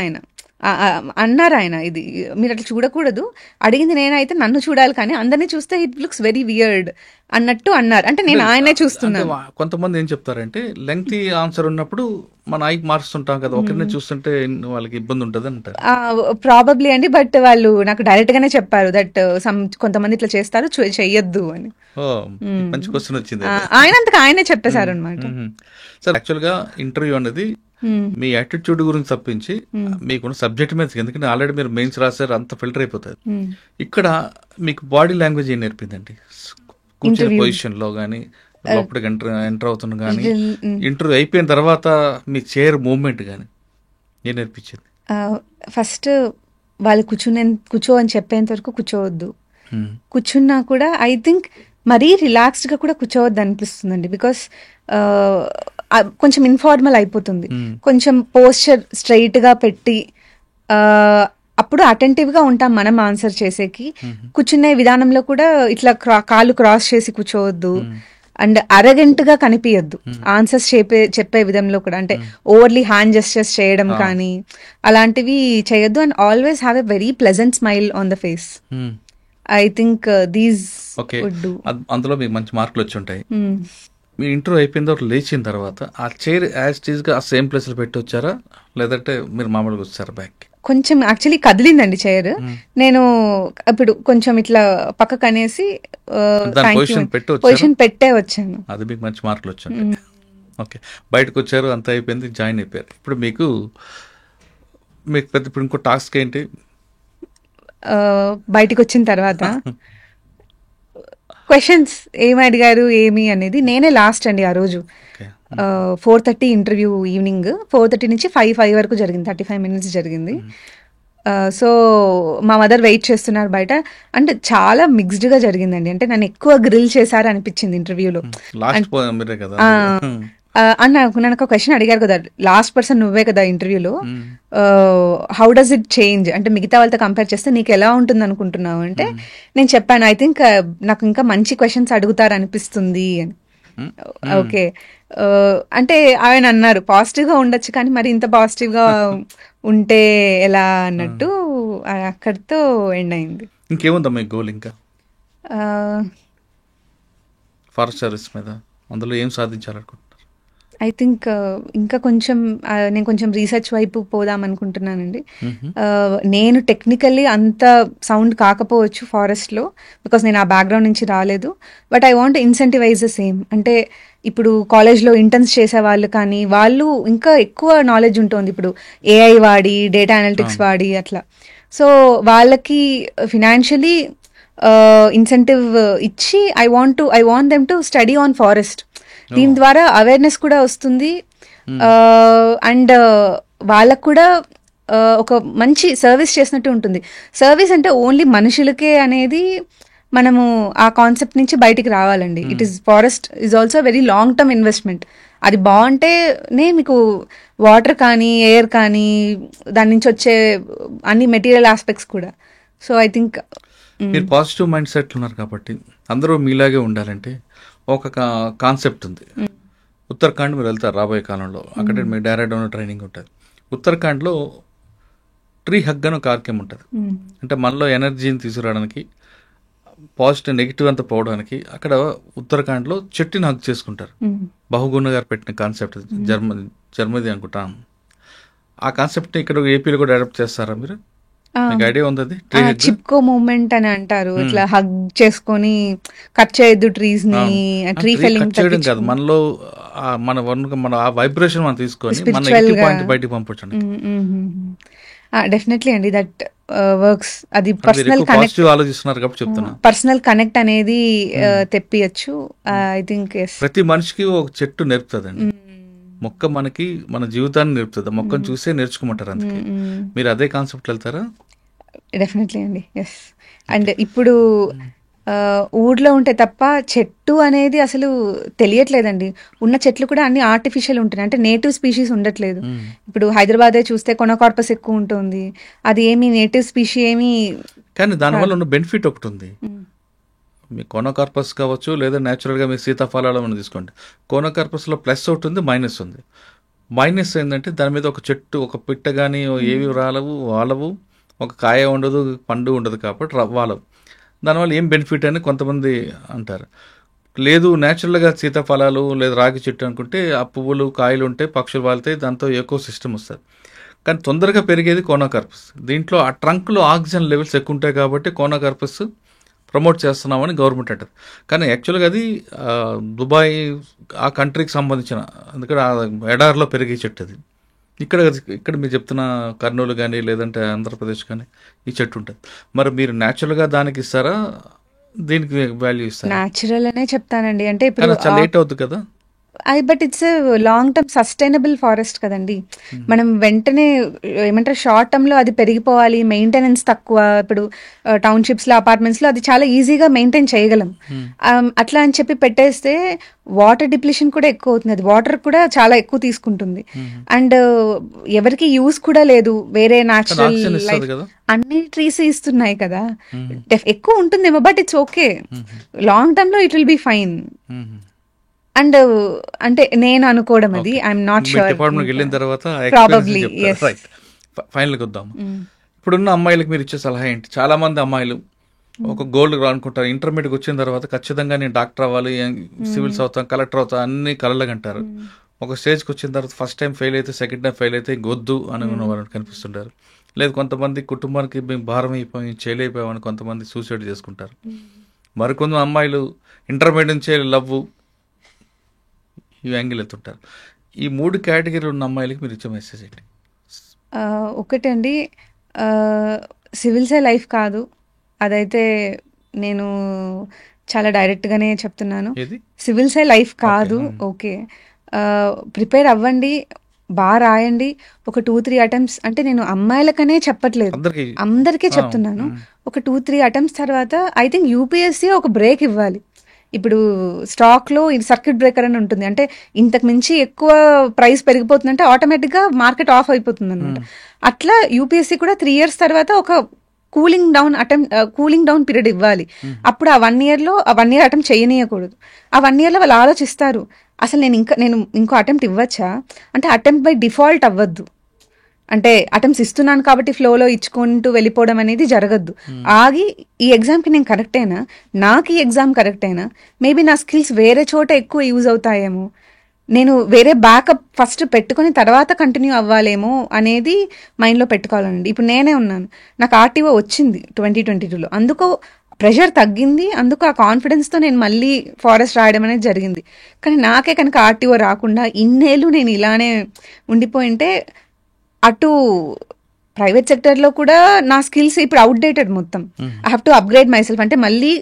అన్నారు ఆయన, ఇది మీరు అట్లా చూడకూడదు, అడిగింది నేనైతే నన్ను చూడాలి కానీ అందరినీ చూస్తే ఇట్ లుక్స్ వెరీ వియర్డ్ అన్నట్టు అన్నారు. అంటే నేను ఆయనే చూస్తున్నాను. కొంతమంది ఏం చెప్తారంటే లెంగ్తీ ఆన్సర్ ఉన్నప్పుడు మన ఐకి మారుస్తుంటాం కదా, ఒకరినే చూస్తుంటే వాళ్ళకి ఇబ్బంది ఉంటుంది అంటారు. ప్రాబబ్లీ అండి, బట్ వాళ్ళు నాకు డైరెక్ట్ గానే చెప్పారు దట్ కొంతమంది ఇట్లా చేస్తారు, చెయ్యొద్దు అని. మంచి క్వశ్చన్ వచ్చింది. ఆయనే చెప్పేశారు అనమాట. సార్ యాక్చువల్ గా ఇంటర్వ్యూ అనేది మీ యాటిట్యూడ్ గురించి తప్పించి మీకున్న సబ్జెక్ట్ మీద, ఎందుకంటే ఆల్రెడీ మీరు మెయిన్స్ రాశారు, అంత ఫిల్టర్ అయిపోతుంది. ఇక్కడ మీకు బాడీ లాంగ్వేజ్ ఏం నేర్పిందండి? కూర్చున్న పొజిషన్ లో గానీ, లోపలికి ఎంటర్ అవుతున్న గానీ, ఇంటర్వ్యూ అయిపోయిన తర్వాత మీ చైర్ మూవ్మెంట్ గానీ ఏం నేర్పించింది? ఫస్ట్ వాళ్ళు కూర్చో అని చెప్పేంత వరకు కూర్చోవద్దు. కూర్చున్నా కూడా ఐ థింక్ మరీ రిలాక్స్డ్ గా కూడా కూర్చోవద్దు అనిపిస్తుందండి. బికాస్ కొంచెం ఇన్ఫార్మల్ అయిపోతుంది. కొంచెం పోస్చర్ స్ట్రైట్ గా పెట్టి అప్పుడు అటెంటివ్ గా ఉంటాం మనం ఆన్సర్ చేసేకి. కూర్చునే విధానంలో కూడా ఇట్లా కాళ్ళు క్రాస్ చేసి కూర్చోవద్దు, అండ్ అరగెంట్ గా కనిపించద్దు ఆన్సర్స్ చెప్పే విధంలో కూడా. అంటే ఓవర్లీ హ్యాండ్ జెస్చర్స్ చేయడం కానీ అలాంటివి చేయొద్దు. And always have a very pleasant smile on the face. I think these would do. అందులో మీకు మంచి మార్కులు వచ్చి ఉంటాయి. మీ ఇంటర్వ్యూ అయిపోయిన తర్వాత లేచిన తర్వాత ఆ చైర్ యాజ్ టీజ్ గా ఆ సేమ్ ప్లేస్ లో పెట్టి వచ్చారా, లేదంటే మీరు మామూలుగా వచ్చారా బ్యాక్? కొంచెం యాక్చువల్లీ కదిలిందండి చైర్. నేను ఇప్పుడు కొంచెం ఇట్లా పక్కకు అనేసి పొజిషన్ పెట్టే వచ్చాను. అది మీకు మంచి మార్కులు వచ్చాయి. ఓకే, బయటకు వచ్చారు, అంతా అయిపోయింది, జాయిన్ అయిపోయారు. ఇప్పుడు మీకు పెద్ద ఇప్పుడు ఇంకో టాస్క్ ఏంటి బయటికి వచ్చిన తర్వాత? క్వశ్చన్స్ ఏమి అడిగారు ఏమి అనేది నేనే లాస్ట్ అండి ఆ రోజు. 4:30 ఇంటర్వ్యూ, ఈవినింగ్ 4:30 నుంచి 5 వరకు జరిగింది, 35 minutes జరిగింది. సో మా మదర్ వెయిట్ చేస్తున్నారు బయట. అంటే చాలా మిక్స్డ్ గా జరిగిందండి. అంటే నన్ను ఎక్కువ గ్రిల్ చేశారు అనిపించింది ఇంటర్వ్యూలో. నన్ను ఒక క్వశ్చన్ అడిగారు కదా, లాస్ట్ పర్సన్ నువ్వే కదా ఇంటర్వ్యూలో, హౌ డస్ ఇట్ చేంజ్ అంటే మిగతా వాళ్ళతో కంపేర్ చేస్తే నీకు ఎలా ఉంటుంది అనుకుంటున్నావు అంటే, నేను చెప్పాను ఐ థింక్ నాకు ఇంకా మంచి క్వశ్చన్స్ అడుగుతారు అనిపిస్తుంది అని. ఓకే, అంటే ఆయన అన్నారు పాజిటివ్ గా ఉండొచ్చు కానీ మరి ఇంత పాజిటివ్ గా ఉంటే ఎలా అన్నట్టు. అక్కడితో ఎండ్ అయింది. ఇంకేముందా మీ గోల్? ఇంకా ఫారెస్ట్ సర్వీస్ మీద అందులో ఏం సాధించాలనుకుంటున్నారు? ఐ థింక్ ఇంకా కొంచెం నేను కొంచెం రీసెర్చ్ వైపు పోదాం అనుకుంటున్నానండి. నేను టెక్నికల్లీ అంత సౌండ్ కాకపోవచ్చు ఫారెస్ట్లో, బికాస్ నేను ఆ బ్యాక్గ్రౌండ్ నుంచి రాలేదు. But I want incentivise the same. అంటే ఇప్పుడు కాలేజ్లో ఇంటర్న్స్ చేసే వాళ్ళు కానీ వాళ్ళు ఇంకా ఎక్కువ నాలెడ్జ్ ఉంటుంది ఇప్పుడు ఏఐ వాడి, డేటా అనలిటిక్స్ వాడి అట్లా. సో వాళ్ళకి ఫినాన్షియలీ ఇన్సెంటివ్ ఇచ్చి I want them to study on forest. దీని ద్వారా అవేర్నెస్ కూడా వస్తుంది, అండ్ వాళ్ళకు కూడా ఒక మంచి సర్వీస్ చేసినట్టు ఉంటుంది. సర్వీస్ అంటే ఓన్లీ మనుషులకే అనేది మనము ఆ కాన్సెప్ట్ నుంచి బయటికి రావాలండి. It is forest is also very long term investment. అది బాగుంటేనే మీకు వాటర్ కానీ ఎయిర్ కానీ దాని నుంచి వచ్చే అన్ని మెటీరియల్ ఆస్పెక్ట్స్ కూడా. సో ఐ థింక్ మీరు పాజిటివ్ మైండ్ సెట్ ఉన్నారు కాబట్టి అందరూ మీలాగే ఉండాలంటే ఒక కాన్సెప్ట్ ఉంది. ఉత్తరాఖండ్ మీరు వెళ్తారు రాబోయే కాలంలో, అక్కడ మీకు డైరెక్ట్ ట్రైనింగ్ ఉంటుంది. ఉత్తరాఖండ్లో ట్రీ హగ్ అని ఒక కార్యక్రమం ఉంటుంది. అంటే మనలో ఎనర్జీని తీసుకురావడానికి, పాజిటివ్ నెగిటివ్ అంతా పోవడానికి అక్కడ ఉత్తరాఖండ్లో చెట్టుని హగ్ చేసుకుంటారు. బహుగుణ గారు పెట్టిన కాన్సెప్ట్, జర్మనీ అనుకుంటాం. ఆ కాన్సెప్ట్ని ఇక్కడ ఏపీలో కూడా అడాప్ట్ చేస్తారా మీరు? ఐడియా ఉంది? చిప్కో మూవ్మెంట్ అని అంటారు. ఇట్లా హగ్ చేసుకొని కట్ చేయొద్దు ట్రీస్ ని, ట్రీ ఫెల్లింగ్ చేయడం కాదు, మనలో మన ఆ వైబ్రేషన్ మనం తీసుకొని మన నెగటివ్ పాయింట్ బయటికి పంపించండి. డెఫినెట్లీ అండి, దట్ వర్క్స్. అది పర్సనల్ కనెక్ట్ ఆలోచిస్తున్నారు కాబట్టి చెప్తున్నా. పర్సనల్ కనెక్ట్ అనేది తెప్పియచ్చు. ఐ థింక్ ప్రతి మనిషికి ఒక చెట్టు నేర్పుతుందండి. మొక్క మనకి మన జీవితాన్ని నేర్పుతుంది. మొక్కను చూసే నేర్చుకోమంటారు. అందుకే మీరు అదే కాన్సెప్ట్ వెళ్తారా? డెఫినెట్లీ అండి. ఎస్. అండ్ ఇప్పుడు ఊర్లో ఉంటే తప్ప చెట్టు అనేది అసలు తెలియట్లేదండి. ఉన్న చెట్లు కూడా అన్ని ఆర్టిఫిషియల్ ఉంటున్నాయి, అంటే నేటివ్ స్పీషీస్ ఉండట్లేదు. ఇప్పుడు హైదరాబాదే చూస్తే కొనకార్పస్ ఎక్కువ ఉంటుంది, అది ఏమి నేటివ్ స్పీషీ ఏమి. కానీ దానివల్ల ఉన్న బెనిఫిట్ ఒకటి ఉంది. మీ కోనోకార్పస్ కావచ్చు, లేదా న్యాచురల్గా మీ సీతాఫలాలు మనం తీసుకోండి. కోనోకార్పస్లో ప్లస్ ఒకటి ఉంది, మైనస్ ఉంది. మైనస్ ఏంటంటే దాని మీద ఒక చెట్టు, ఒక పిట్ట కానీ ఏవి రాలవు, వాలవు, ఒక కాయ ఉండదు, పండు ఉండదు, కాబట్టి వాలవు. దానివల్ల ఏం బెనిఫిట్ అని కొంతమంది అంటారు. లేదు న్యాచురల్గా సీతాఫలాలు లేదా రాగి చెట్టు అనుకుంటే ఆ పువ్వులు కాయలు ఉంటాయి, పక్షులు వాళ్తాయి, దాంతో ఎకో సిస్టమ్ వస్తుంది. కానీ తొందరగా పెరిగేది కోనోకార్పస్. దీంట్లో ఆ ట్రంక్లో ఆక్సిజన్ లెవెల్స్ ఎక్కువ ఉంటాయి కాబట్టి కోనోకార్పస్ ప్రమోట్ చేస్తున్నామని గవర్నమెంట్ అంటారు. కానీ యాక్చువల్గా అది దుబాయ్ ఆ కంట్రీకి సంబంధించిన, అందుకని ఆ ఎడారిలో పెరిగే చెట్టు అది. ఇక్కడ మీరు చెప్తున్న కర్నూలు కానీ లేదంటే ఆంధ్రప్రదేశ్ కానీ ఈ చెట్టు ఉంటుంది. మరి మీరు న్యాచురల్గా దానికి ఇస్తారా, దీనికి వాల్యూ ఇస్తారా? న్యాచురల్ అనే చెప్తానండి. అంటే ఇప్పుడు చాలా లేట్ అవుతుంది కదా. But it's long term sustainable forest కదండి. మనం వెంటనే ఏమంటారు, షార్ట్ టర్మ్ లో అది పెరిగిపోవాలి, మెయింటెనెన్స్ తక్కువ. ఇప్పుడు టౌన్షిప్స్ లో, అపార్ట్మెంట్స్ లో అది చాలా ఈజీగా మెయింటైన్ చేయగలం. అట్లా అని చెప్పి పెట్టేస్తే వాటర్ డిప్లిషన్ కూడా ఎక్కువ అవుతుంది, అది వాటర్ కూడా చాలా ఎక్కువ తీసుకుంటుంది. అండ్ ఎవరికి యూస్ కూడా లేదు. వేరే న్యాచురల్ లైఫ్ అన్ని ట్రీస్ ఇస్తున్నాయి కదా, ఎక్కువ ఉంటుందేమో, but it's okay. Long term లో it will be fine. And అంటే నేను అనుకోవడం, అది ఐఎమ్ నాట్ షూర్. డిపార్ట్మెంట్కి వెళ్ళిన తర్వాత ప్రాబబ్లీ. ఫైనల్కి వద్దాం. ఇప్పుడున్న అమ్మాయిలకు మీరు ఇచ్చే సలహా ఏంటి? చాలా మంది అమ్మాయిలు ఒక గోల్ అనుకుంటారు, ఇంటర్మీడియట్కి వచ్చిన తర్వాత ఖచ్చితంగా నేను డాక్టర్ అవ్వాలి, సివిల్స్ అవుతాం, కలెక్టర్ అవుతాం, అన్ని కలలుగా అంటారు. ఒక స్టేజ్కి వచ్చిన తర్వాత ఫస్ట్ టైం ఫెయిల్ అయితే, సెకండ్ టైం ఫెయిల్ అయితే గొద్దు అని వాళ్ళు కనిపిస్తుంటారు. లేదు కొంతమంది కుటుంబానికి మేము భారం అయిపోయి చేయలేకపోయామని కొంతమంది సూసైడ్ చేసుకుంటారు. మరికొంత అమ్మాయిలు ఇంటర్మీడియట్ నుంచే లవ్ ఈ యాంగిల్ ఎత్తుంటారు. ఈ 3 కేటగిరీలు ఉన్న అమ్మాయిలకి మీరు ఇచ్చే మెసేజ్ ఏంటి? ఒకటండి, సివిల్సే లైఫ్ కాదు, అదైతే నేను చాలా డైరెక్ట్గానే చెప్తున్నాను. సివిల్సే లైఫ్ కాదు. ఓకే, ప్రిపేర్ అవ్వండి, బాగా రాయండి. ఒక 2-3 అటెంప్ట్స్, అంటే నేను అమ్మాయిలకనే చెప్పట్లేదు, అందరికీ చెప్తున్నాను. ఒక 2-3 అటెంప్ట్స్ తర్వాత ఐ థింక్ యూపీఎస్సీ ఒక బ్రేక్ ఇవ్వాలి. ఇప్పుడు స్టాక్లో ఇది సర్క్యూట్ బ్రేకర్ అని ఉంటుంది, అంటే ఇంతకు మించి ఎక్కువ ప్రైస్ పెరిగిపోతుందంటే ఆటోమేటిక్గా మార్కెట్ ఆఫ్ అయిపోతుంది అనమాట. అట్లా యూపీఎస్సీ కూడా 3 years తర్వాత ఒక కూలింగ్ డౌన్ పీరియడ్ ఇవ్వాలి. అప్పుడు ఆ 1 yearలో ఆ 1 year అటెంప్ట్ చేయనీయకూడదు. ఆ 1 yearలో వాళ్ళు ఆలోచిస్తారు, అసలు నేను ఇంకో అటెంప్ట్ ఇవ్వచ్చా, అంటే అటెంప్ట్ బై డిఫాల్ట్ అవ్వద్దు. అంటే అటెంప్ట్స్ ఇస్తున్నాను కాబట్టి ఫ్లోలో ఇచ్చుకుంటూ వెళ్ళిపోవడం అనేది జరగద్దు. ఆగి ఈ ఎగ్జామ్కి నేను కరెక్టేనా, నాకు ఈ ఎగ్జామ్ కరెక్టేనా, మేబీ నా స్కిల్స్ వేరే చోట ఎక్కువ యూజ్ అవుతాయేమో, నేను వేరే బ్యాకప్ ఫస్ట్ పెట్టుకొని తర్వాత కంటిన్యూ అవ్వాలేమో అనేది మైండ్లో పెట్టుకోవాలండి. ఇప్పుడు నేనే ఉన్నాను, నాకు ఆర్టీఓ వచ్చింది 2022లో, అందుకు ప్రెషర్ తగ్గింది, అందుకు ఆ కాన్ఫిడెన్స్తో నేను మళ్ళీ ఫారెస్ట్ రాయడం అనేది జరిగింది. కానీ నాకే కనుక ఆర్టీఓ రాకుండా ఇన్నేళ్ళు నేను ఇలానే ఉండిపోయింటే, అటు ప్రైవేట్ సెక్టర్లో కూడా నా స్కిల్స్ ఇప్పుడు అవుట్డేటెడ్ మొత్తం. I have to upgrade myself, అంటే మళ్ళీ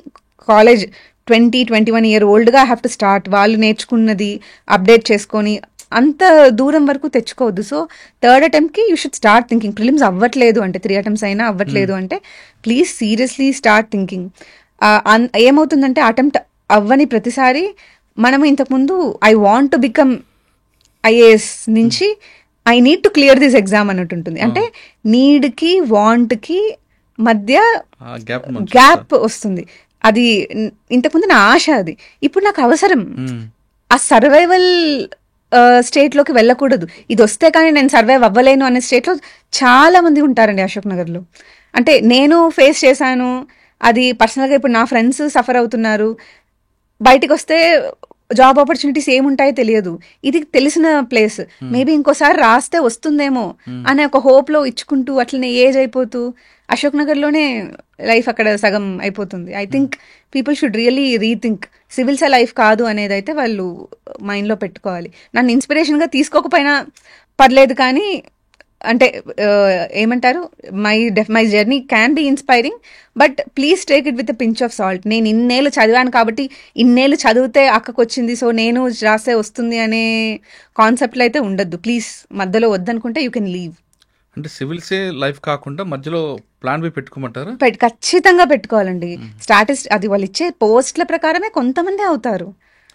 కాలేజ్ 20-21 year oldగా ఐ హ్యావ్ టు స్టార్ట్. వాళ్ళు నేర్చుకున్నది అప్డేట్ చేసుకొని అంత దూరం వరకు తెచ్చుకోవద్దు. సో 3rd అటెంప్ట్కి you should start thinking. Prelims అవ్వట్లేదు అంటే, 3 attempts అయినా అవ్వట్లేదు అంటే ప్లీజ్ సీరియస్లీ స్టార్ట్ థింకింగ్. ఏమవుతుందంటే అటెంప్ట్ అవ్వని ప్రతిసారి మనము ఇంతకుముందు I want to become IAS నుంచి I need to clear this exam అన్నట్టు ఉంటుంది. అంటే నీడ్కి వాంట్కి మధ్య గ్యాప్ వస్తుంది. అది ఇంతకుముందు నా ఆశ, అది ఇప్పుడు నాకు అవసరం. ఆ సర్వైవల్ స్టేట్లోకి వెళ్ళకూడదు. ఇది వస్తే కానీ నేను సర్వైవ్ అవ్వలేను అనే స్టేట్లో చాలా మంది ఉంటారండి అశోక్ నగర్లో. అంటే నేను ఫేస్ చేశాను అది పర్సనల్గా. ఇప్పుడు నా ఫ్రెండ్స్ సఫర్ అవుతున్నారు, బయటికి వస్తే జాబ్ ఆపర్చునిటీస్ ఏముంటాయో తెలియదు. ఇది తెలిసిన ప్లేస్, మేబీ ఇంకోసారి రాస్తే వస్తుందేమో అనే ఒక హోప్లో ఇచ్చుకుంటూ అట్లనే ఏజ్ అయిపోతూ అశోక్ నగర్లోనే లైఫ్ అక్కడ సగం అయిపోతుంది. I think people should really rethink. సివిల్సే లైఫ్ కాదు అనేది అయితే వాళ్ళు మైండ్లో పెట్టుకోవాలి. నన్ను ఇన్స్పిరేషన్గా తీసుకోకపోయినా పర్లేదు, కానీ అంటే ఏమంటారు, my journey can be inspiring, but please take it with pinch of salt. నేను ఇన్నేళ్ళు చదివాను కాబట్టి ఇన్నేళ్ళు చదివితే అక్కకు వచ్చింది, సో నేను రాస్తే వస్తుంది అనే కాన్సెప్ట్లో అయితే ఉండద్దు. ప్లీజ్ మధ్యలో వద్దనుకుంటే యూ కెన్ లీవ్. అంటే సివిల్సే లైఫ్ కాకుండా మధ్యలో ప్లాన్ బి పెట్టుకోమంటారా? ఖచ్చితంగా పెట్టుకోవాలండి. అది వాళ్ళు ఇచ్చే పోస్టుల ప్రకారమే కొంతమంది అవుతారు.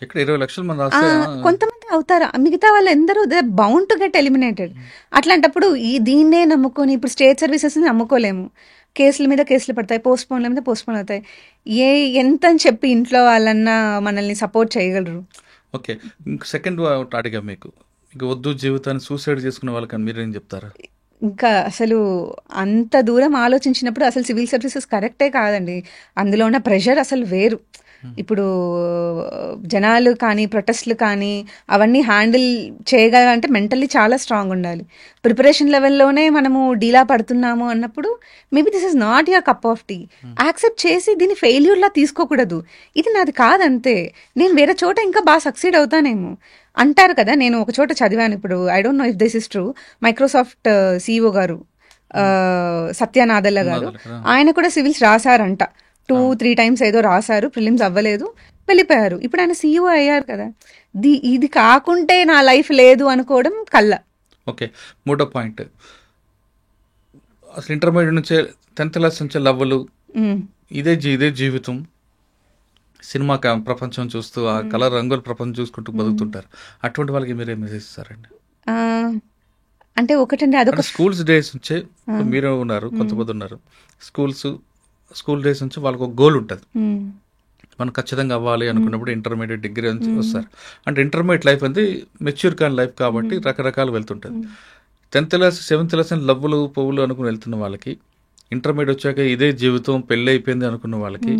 ఇక్కడ 20 లక్షల మంది రాస్తే కొంతమంది అవుతారు, మిగతా వాళ్ళు ఎందరూ they bound to get eliminated. అట్లాంటప్పుడు దీన్నే నమ్ముకొని ఇప్పుడు స్టేట్ సర్వీసెస్ నమ్ముకోలేము. కేసుల మీద కేసులు పడతాయి, పోస్ట్ పోన్ల మీద పోస్ట్ పోన్ అవుతాయి. ఎంత అని చెప్పి ఇంట్లో వాళ్ళన్నా మనల్ని సపోర్ట్ చేయగలరు? ఓకే, ఇంక సెకండ్ అడిగా మీకు వద్దు జీవితాన్ని సూసైడ్ చేసుకునే వాళ్ళకని మీరేం చెప్తారా? ఇంకా అసలు అంత దూరం ఆలోచించినప్పుడు అసలు సివిల్ సర్వీసెస్ కరెక్టే కాదండి. అందులో ఉన్న ప్రెషర్ అసలు వేరు. ఇప్పుడు జనాలు కానీ ప్రొటెస్ట్లు కానీ అవన్నీ హ్యాండిల్ చేయగలంటే మెంటల్లీ చాలా స్ట్రాంగ్ ఉండాలి. ప్రిపరేషన్ లెవెల్లోనే మనము డీలా పడుతున్నాము అన్నప్పుడు maybe this is not your cup of tea. Accept చేసి దీన్ని ఫెయిల్యూర్లా తీసుకోకూడదు. ఇది నాది కాదంతే, నేను వేరే చోట ఇంకా బాగా సక్సీడ్ అవుతానేమో అంటారు కదా. నేను ఒక చోట చదివాను, ఇప్పుడు I don't no if this is true, Microsoft CEO గారు సత్య నాదెల్ల గారు, ఆయన కూడా సివిల్స్ రాశారంట. 2-3 times ఏదో రాశారు, ప్రిలిమ్స్ అవ్వలేదు, వెళ్ళిపోయారు. ఇప్పుడు ఆయన CEO అయ్యారు కదా. ఇది కాకుంటే నా లైఫ్ లేదు అనుకోవడం కల్లా. ఓకే, మూడో పాయింట్, అసలు ఇంటర్మీడియట్ నుంచే 10th క్లాస్ నుంచే లవ్వులు, ఇదే జీవితం, సినిమా ప్రపంచం చూస్తూ ఆ కలర్ రంగుల ప్రపంచం చూసుకుంటూ బతుకుతుంటారు. అటువంటి వాళ్ళకి మీరేం మెసేజ్ ఇస్తారండి? అంటే ఒకటండి, అదొక స్కూల్స్ డేస్ నుంచే మీరు ఉన్నారు, కొంతమంది ఉన్నారు, స్కూల్ డేస్ నుంచి వాళ్ళకి ఒక గోల్ ఉంటుంది, మనం ఖచ్చితంగా అవ్వాలి అనుకున్నప్పుడు ఇంటర్మీడియట్ డిగ్రీ నుంచి వస్తారు. అంటే ఇంటర్మీడియట్ లైఫ్ అనేది మెచ్యూర్ కాని లైఫ్ కాబట్టి రకరకాలు వెళ్తుంటుంది. 10th క్లాస్ 7th క్లాస్ అని లవ్వులు పువ్వులు అనుకుని వెళ్తున్న వాళ్ళకి, ఇంటర్మీడియట్ వచ్చాక ఇదే జీవితం పెళ్ళి అయిపోయింది అనుకున్న వాళ్ళకి,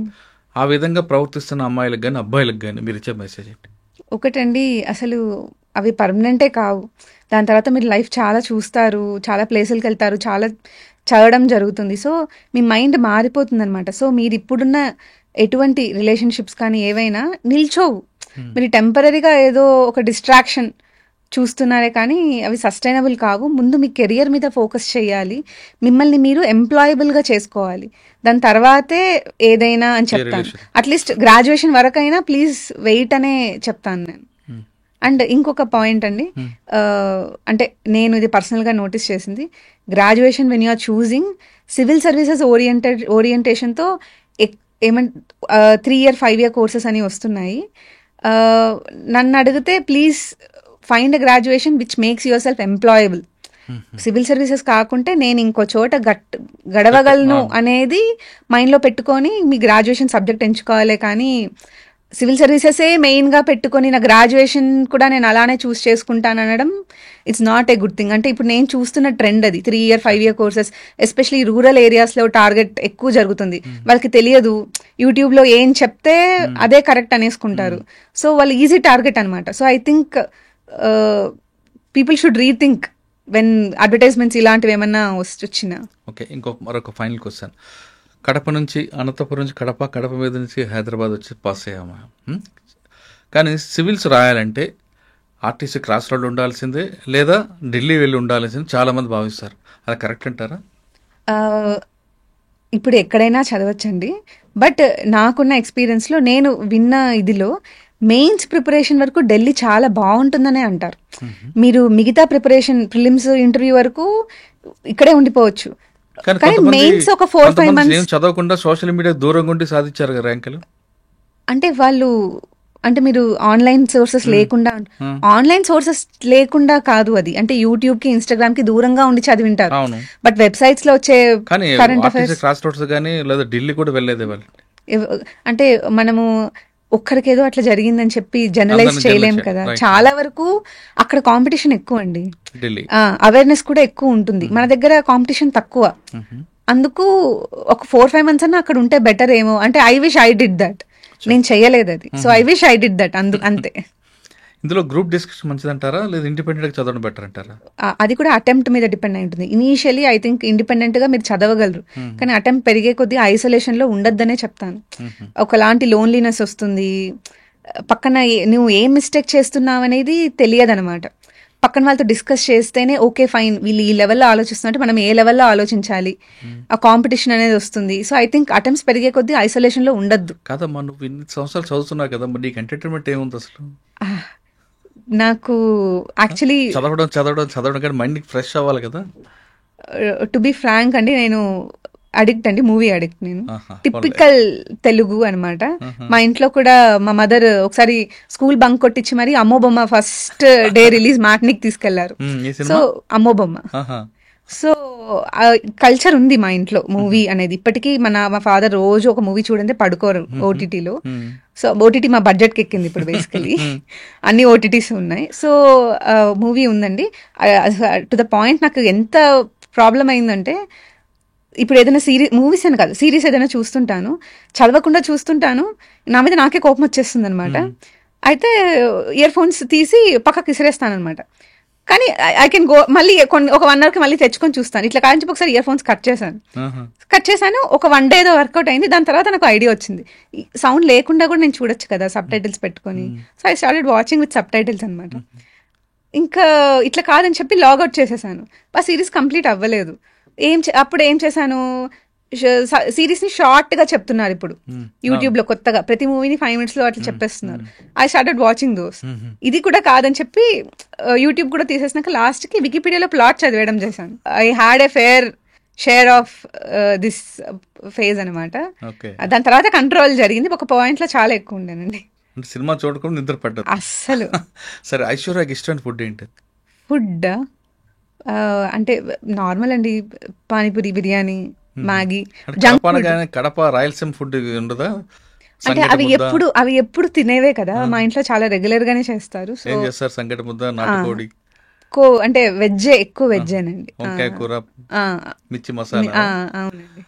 ఆ విధంగా ప్రవర్తిస్తున్న అమ్మాయిలకు కానీ అబ్బాయిలకు కానీ మీరు ఇచ్చే మెసేజ్ ఏంటి? ఒకటండి, అసలు అవి పర్మనెంటే కావు. దాని తర్వాత మీరు లైఫ్ చాలా చూస్తారు, చాలా ప్లేసులకు వెళ్తారు, చాలా చదవడం జరుగుతుంది. సో మీ మైండ్ మారిపోతుంది అనమాట. సో మీరు ఇప్పుడున్న ఎటువంటి రిలేషన్షిప్స్ కానీ ఏవైనా నిల్చోవు. మీరు టెంపరీగా ఏదో ఒక డిస్ట్రాక్షన్ చూస్తున్నారే కానీ అవి సస్టైనబుల్ కావు. ముందు మీ కెరియర్ మీద ఫోకస్ చేయాలి, మిమ్మల్ని మీరు ఎంప్లాయబుల్గా చేసుకోవాలి, దాని తర్వాతే ఏదైనా అని చెప్తాను. అట్లీస్ట్ గ్రాడ్యుయేషన్ వరకైనా ప్లీజ్ వెయిట్ అనే చెప్తాను నేను. అండ్ ఇంకొక పాయింట్ అండి, అంటే నేను ఇది పర్సనల్గా నోటీస్ చేసింది, graduation when you're choosing civil services ఓరియంటేషన్తో ఏమంటే 3 year 5 year కోర్సెస్ అని వస్తున్నాయి. నన్ను అడిగితే please find a graduation which makes your self employable. Civil services కాకుంటే నేను ఇంకో చోట గడవగలను అనేది మైండ్లో పెట్టుకొని మీ గ్రాడ్యుయేషన్ సబ్జెక్ట్ ఎంచుకోవాలి. కానీ సివిల్ సర్వీసెసే మెయిన్గా పెట్టుకొని నా గ్రాడ్యుయేషన్ కూడా నేను అలానే చూస్ చేసుకుంటాను అనడం it's not a good thing. అంటే ఇప్పుడు నేను చూస్తున్న ట్రెండ్ అది 3 year 5 year courses, especially rural ఏరియాస్లో టార్గెట్ ఎక్కువ జరుగుతుంది. వాళ్ళకి తెలియదు, యూట్యూబ్లో ఏం చెప్తే అదే కరెక్ట్ అనేసుకుంటారు. సో వాళ్ళు ఈజీ టార్గెట్ అనమాట. So I think people should rethink when advertisements ఇలాంటివి ఏమన్నా వచ్చినా. ఓకే, మరొక ఫైనల్ క్వశ్చన్. కడప నుంచి అనంతపురం నుంచి కడప మీద నుంచి హైదరాబాద్ వచ్చి పాస్ అయ్యామా, కానీ సివిల్స్ రాయాలంటే ఆర్టీసీ క్రాస్ రోడ్ ఉండాల్సిందే లేదా ఢిల్లీ వెళ్ళి ఉండాల్సిందే చాలామంది భావిస్తారు. అది కరెక్ట్ అంటారా? ఇప్పుడు ఎక్కడైనా చదవచ్చండి, బట్ నాకున్న ఎక్స్పీరియన్స్లో నేను విన్న ఇదిలో మెయిన్స్ ప్రిపరేషన్ వరకు ఢిల్లీ చాలా బాగుంటుందనే అంటారు. మీరు మిగతా ప్రిపరేషన్ ప్రిలిమ్స్ ఇంటర్వ్యూ వరకు ఇక్కడే ఉండిపోవచ్చు, కానీ మెయిన్స్ ఒక 4-5 months చదవకుండా సోషల్ మీడియా దూరంగా ఉండి సాధించారు ర్యాంకులు. అంటే వాళ్ళు అంటే మీరు ఆన్లైన్ సోర్సెస్ లేకుండా కాదు అది. అంటే యూట్యూబ్ కి ఇన్స్టాగ్రామ్ కి దూరంగా ఉండి చదివింటారు, బట్ వెబ్సైట్స్ లో వచ్చే కరెంట్ అఫైర్స్ క్రాస్ రోడ్స్ కానీ లేదా ఢిల్లీ కూడా వెళ్ళేది వాళ్ళు. అంటే మనము ఒక్కరికేదో అట్లా జరిగిందని చెప్పి జనరలైజ్ చేయలేం కదా. చాలా వరకు అక్కడ కాంపిటీషన్ ఎక్కువ అండి, అవేర్నెస్ కూడా ఎక్కువ ఉంటుంది. మన దగ్గర కాంపిటీషన్ తక్కువ. అందుకు ఒక 4-5 months అన్నా అక్కడ ఉంటే బెటర్ ఏమో. అంటే I wish I did that, నేను చెయ్యలేదు అది. So I wish I did that అంతే. ఇందులో గ్రూప్ డిస్కషన్ మంచిదంటారా లేదా ఇండిపెండెంట్ గా చదవడం బెటర్ అంటారా? అది కూడా అటెంప్ట్ మీద డిపెండ్ అయి ఉంటుంది. ఇనీషియలీ ఐ థింక్ ఇండిపెండెంట్ గా మీరు చదవగలరు, కానీ అటెంప్ట్ పెరిగే కొద్దీ ఐసోలేషన్ లో ఉండొద్దనే చెప్తాను. ఒకలాంటి లోన్లీనెస్ వస్తుంది, పక్కన నువ్వు ఏం మిస్టేక్ చేస్తున్నావు అనేది తెలియదనమాట. పక్కన వాళ్ళతో డిస్కస్ చేస్తేనే ఓకే ఫైన్ వీళ్ళు ఈ లెవెల్లో ఆలోచిస్తున్నట్టు మనం ఏ లెవెల్లో ఆలోచించాలి, ఆ కాంపిటీషన్ అనేది వస్తుంది. సో ఐ థింక్ అటెంప్ట్స్ పెరిగే కొద్దీ ఐసోలేషన్ లో ఉండద్దు. కాదమ్మా, నువ్వు ఇన్ని సంవత్సరాలు చదువుతున్నావు కదా, మరి నీకు ఎంటర్టైన్మెంట్ ఏముంది అసలు? నాకు యాక్చువల్లీ చదవడం కానీ మైండ్ ఫ్రెష్ అవ్వాలి కదా. టు బి ఫ్రాంక్ అండి, నేను అడిక్ట్ అండి, మూవీ అడిక్ట్ నేను. ఆహా, టిపికల్ తెలుగు అనమాట. మా ఇంట్లో కూడా మా మదర్ ఒకసారి స్కూల్ బంక్ కొట్టించి మరి అమ్మో బొమ్మ ఫస్ట్ డే రిలీజ్ మాట్నికి తీసుకెళ్లారు. ఈ సో సినిమా అమ్మో బొమ్మ. ఆహా. సో కల్చర్ ఉంది మా ఇంట్లో మూవీ అనేది. ఇప్పటికీ మా ఫాదర్ రోజు ఒక మూవీ చూడండి పడుకోరు ఓటీటీలో. సో ఓటీటీ మా బడ్జెట్కి ఎక్కింది ఇప్పుడు బేసికలీ. అన్ని ఓటీటీస్ ఉన్నాయి. సో మూవీ ఉందండి. టు ద పాయింట్ నాకు ఎంత ప్రాబ్లం అయిందంటే, ఇప్పుడు ఏదైనా మూవీస్ అని కాదు, సిరీస్ ఏదైనా చూస్తుంటాను, చదవకుండా చూస్తుంటాను, నా మీద నాకే కోపం వచ్చేస్తుంది అనమాట. అయితే ఇయర్ ఫోన్స్ తీసి పక్కకి విసిరేస్తాను అనమాట. కానీ ఐ కెన్ గో మళ్ళీ ఒక 1 అవర్కి మళ్ళీ తెచ్చుకొని చూస్తాను. ఇట్లా కాంచి ఒకసారి ఇయర్ ఫోన్స్ కట్ చేశాను. ఒక 1 డే ఏదో వర్కౌట్ అయింది. దాని తర్వాత నాకు ఐడియా వచ్చింది, సౌండ్ లేకుండా కూడా నేను చూడొచ్చు కదా సబ్ టైటిల్స్ పెట్టుకొని. So I started watching with sub titles అనమాట. ఇంకా ఇట్లా కాదని చెప్పి లాగౌట్ చేసేసాను. ఆ సిరీస్ కంప్లీట్ అవ్వలేదు. అప్పుడు ఏం చేశాను, సిరీస్ ని షార్ట్ గా చెప్తున్నారు ఇప్పుడు యూట్యూబ్ లో కొత్తగా. ప్రతి మూవీని 5 minutes లో అట్లా చెప్పేస్తున్నారు. I started watching those. ఇది కూడా కాదని చెప్పి యూట్యూబ్ కూడా తీసేసినాక లాస్ట్ కి వికీపీడియాలో ప్లాట్ చదివేయడం చేశాను. I had a fair share of this phase అనమాట. దాని తర్వాత కంట్రోల్ జరిగింది. ఒక పాయింట్ లో చాలా ఎక్కువ ఉండేనండి. సినిమా చూడకుండా నిద్ర పడ్డది అస్సలు. సరే, ఐశ్వర్యకి ఇష్టమైన ఫుడ్ ఏంటి? ఫుడ్ అంటే నార్మల్ అండి, panipuri, biryani, Maggi, junk food. Kadapa Rayalaseema food ఉండదా? అంటే అవి ఎప్పుడు తినేవే కదా, మా ఇంట్లో చాలా రెగ్యులర్ గానే చేస్తారు. సో ఏం చేస్తారు? సంగటి ముద్ద, నాటుకోడి, అంటే వెజ్జే, ఎక్కువ వెజ్జేనండి. వంకాయ కూర, మిర్చి మసాలా, అవునండి,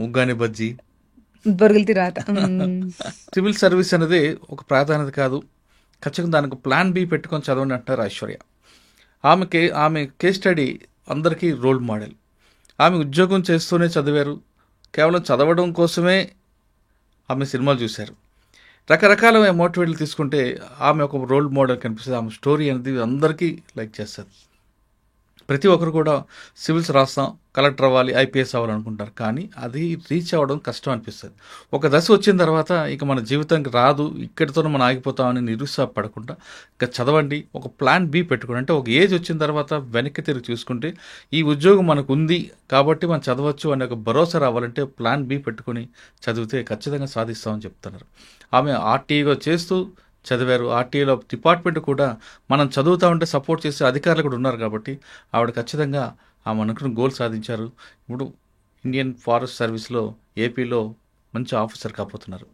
ఉగ్గాని బజ్జీ, బొరుగుల తిరాత. సివిల్ సర్వీస్ అనేది ఒక ప్రాధాన్యత కాదు, ఖచ్చితంగా దానికి ప్లాన్ బి పెట్టుకొని చదవండి అంటారు ఐశ్వర్య. ఆమె కేస్ స్టడీ అందరికీ రోల్ మోడల్. ఆమె ఉద్యోగం చేస్తూనే చదివారు, కేవలం చదవడం కోసమే ఆమె సినిమాలు చూశారు. రకరకాల మోటివేట్లు తీసుకుంటే ఆమె ఒక రోల్ మోడల్ కనిపిస్తుంది. ఆమె స్టోరీ అనేది అందరికీ లైక్ చేస్తుంది. ప్రతి ఒక్కరు కూడా సివిల్స్ రాస్తాం, కలెక్టర్ అవ్వాలి, ఐపీఎస్ అవ్వాలనుకుంటారు, కానీ అది రీచ్ అవ్వడం కష్టం అనిపిస్తుంది. ఒక దశ వచ్చిన తర్వాత ఇక మన జీవితానికి రాదు, ఇక్కడితోనే మనం ఆగిపోతామని నిరుత్సాహపడకుండా ఇక చదవండి, ఒక ప్లాన్ బి పెట్టుకోండి. అంటే ఒక ఏజ్ వచ్చిన తర్వాత వెనక్కి తిరిగి చూసుకుంటే ఈ ఉద్యోగం మనకు ఉంది కాబట్టి మనం చదవచ్చు అనే ఒక భరోసా రావాలంటే ప్లాన్ బి పెట్టుకొని చదివితే ఖచ్చితంగా సాధిస్తామని చెప్తున్నారు. ఆమె ఆర్టీగా చేస్తూ చదివారు. ఆర్టీఏలో డిపార్ట్మెంట్ కూడా మనం చదువుతా ఉంటే సపోర్ట్ చేసే అధికారులు కూడా ఉన్నారు కాబట్టి ఆవిడ ఖచ్చితంగా ఆమె అనుకున్న గోల్ సాధించారు. ఇప్పుడు ఇండియన్ ఫారెస్ట్ సర్వీస్లో ఏపీలో మంచి ఆఫీసర్ కాబోతున్నారు.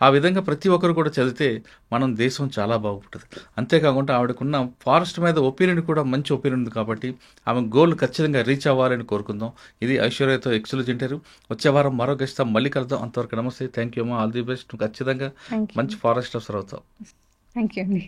ఆ విధంగా ప్రతి ఒక్కరు కూడా చదివితే మనం దేశం చాలా బాగుంటుంది. అంతేకాకుండా ఆవిడకున్న ఫారెస్ట్ మీద ఒపీనియన్ కూడా మంచి ఒపీనియన్ ఉంది కాబట్టి ఆమె గోల్ ఖచ్చితంగా రీచ్ అవ్వాలని కోరుకుందాం. ఇది ఐశ్వర్యతో ఎక్స్క్లూజివ్ ఇంటర్వ్యూ. వచ్చే వారం మరో గెస్ట్తో మళ్ళీ కలుద్దాం. అంతవరకు నమస్తే, థ్యాంక్ యూ అమ్మా, ఆల్ ది బెస్ట్. ఖచ్చితంగా మంచి ఫారెస్ట్ ఆఫీసర్ అవుతావు. థ్యాంక్ యూ అండి.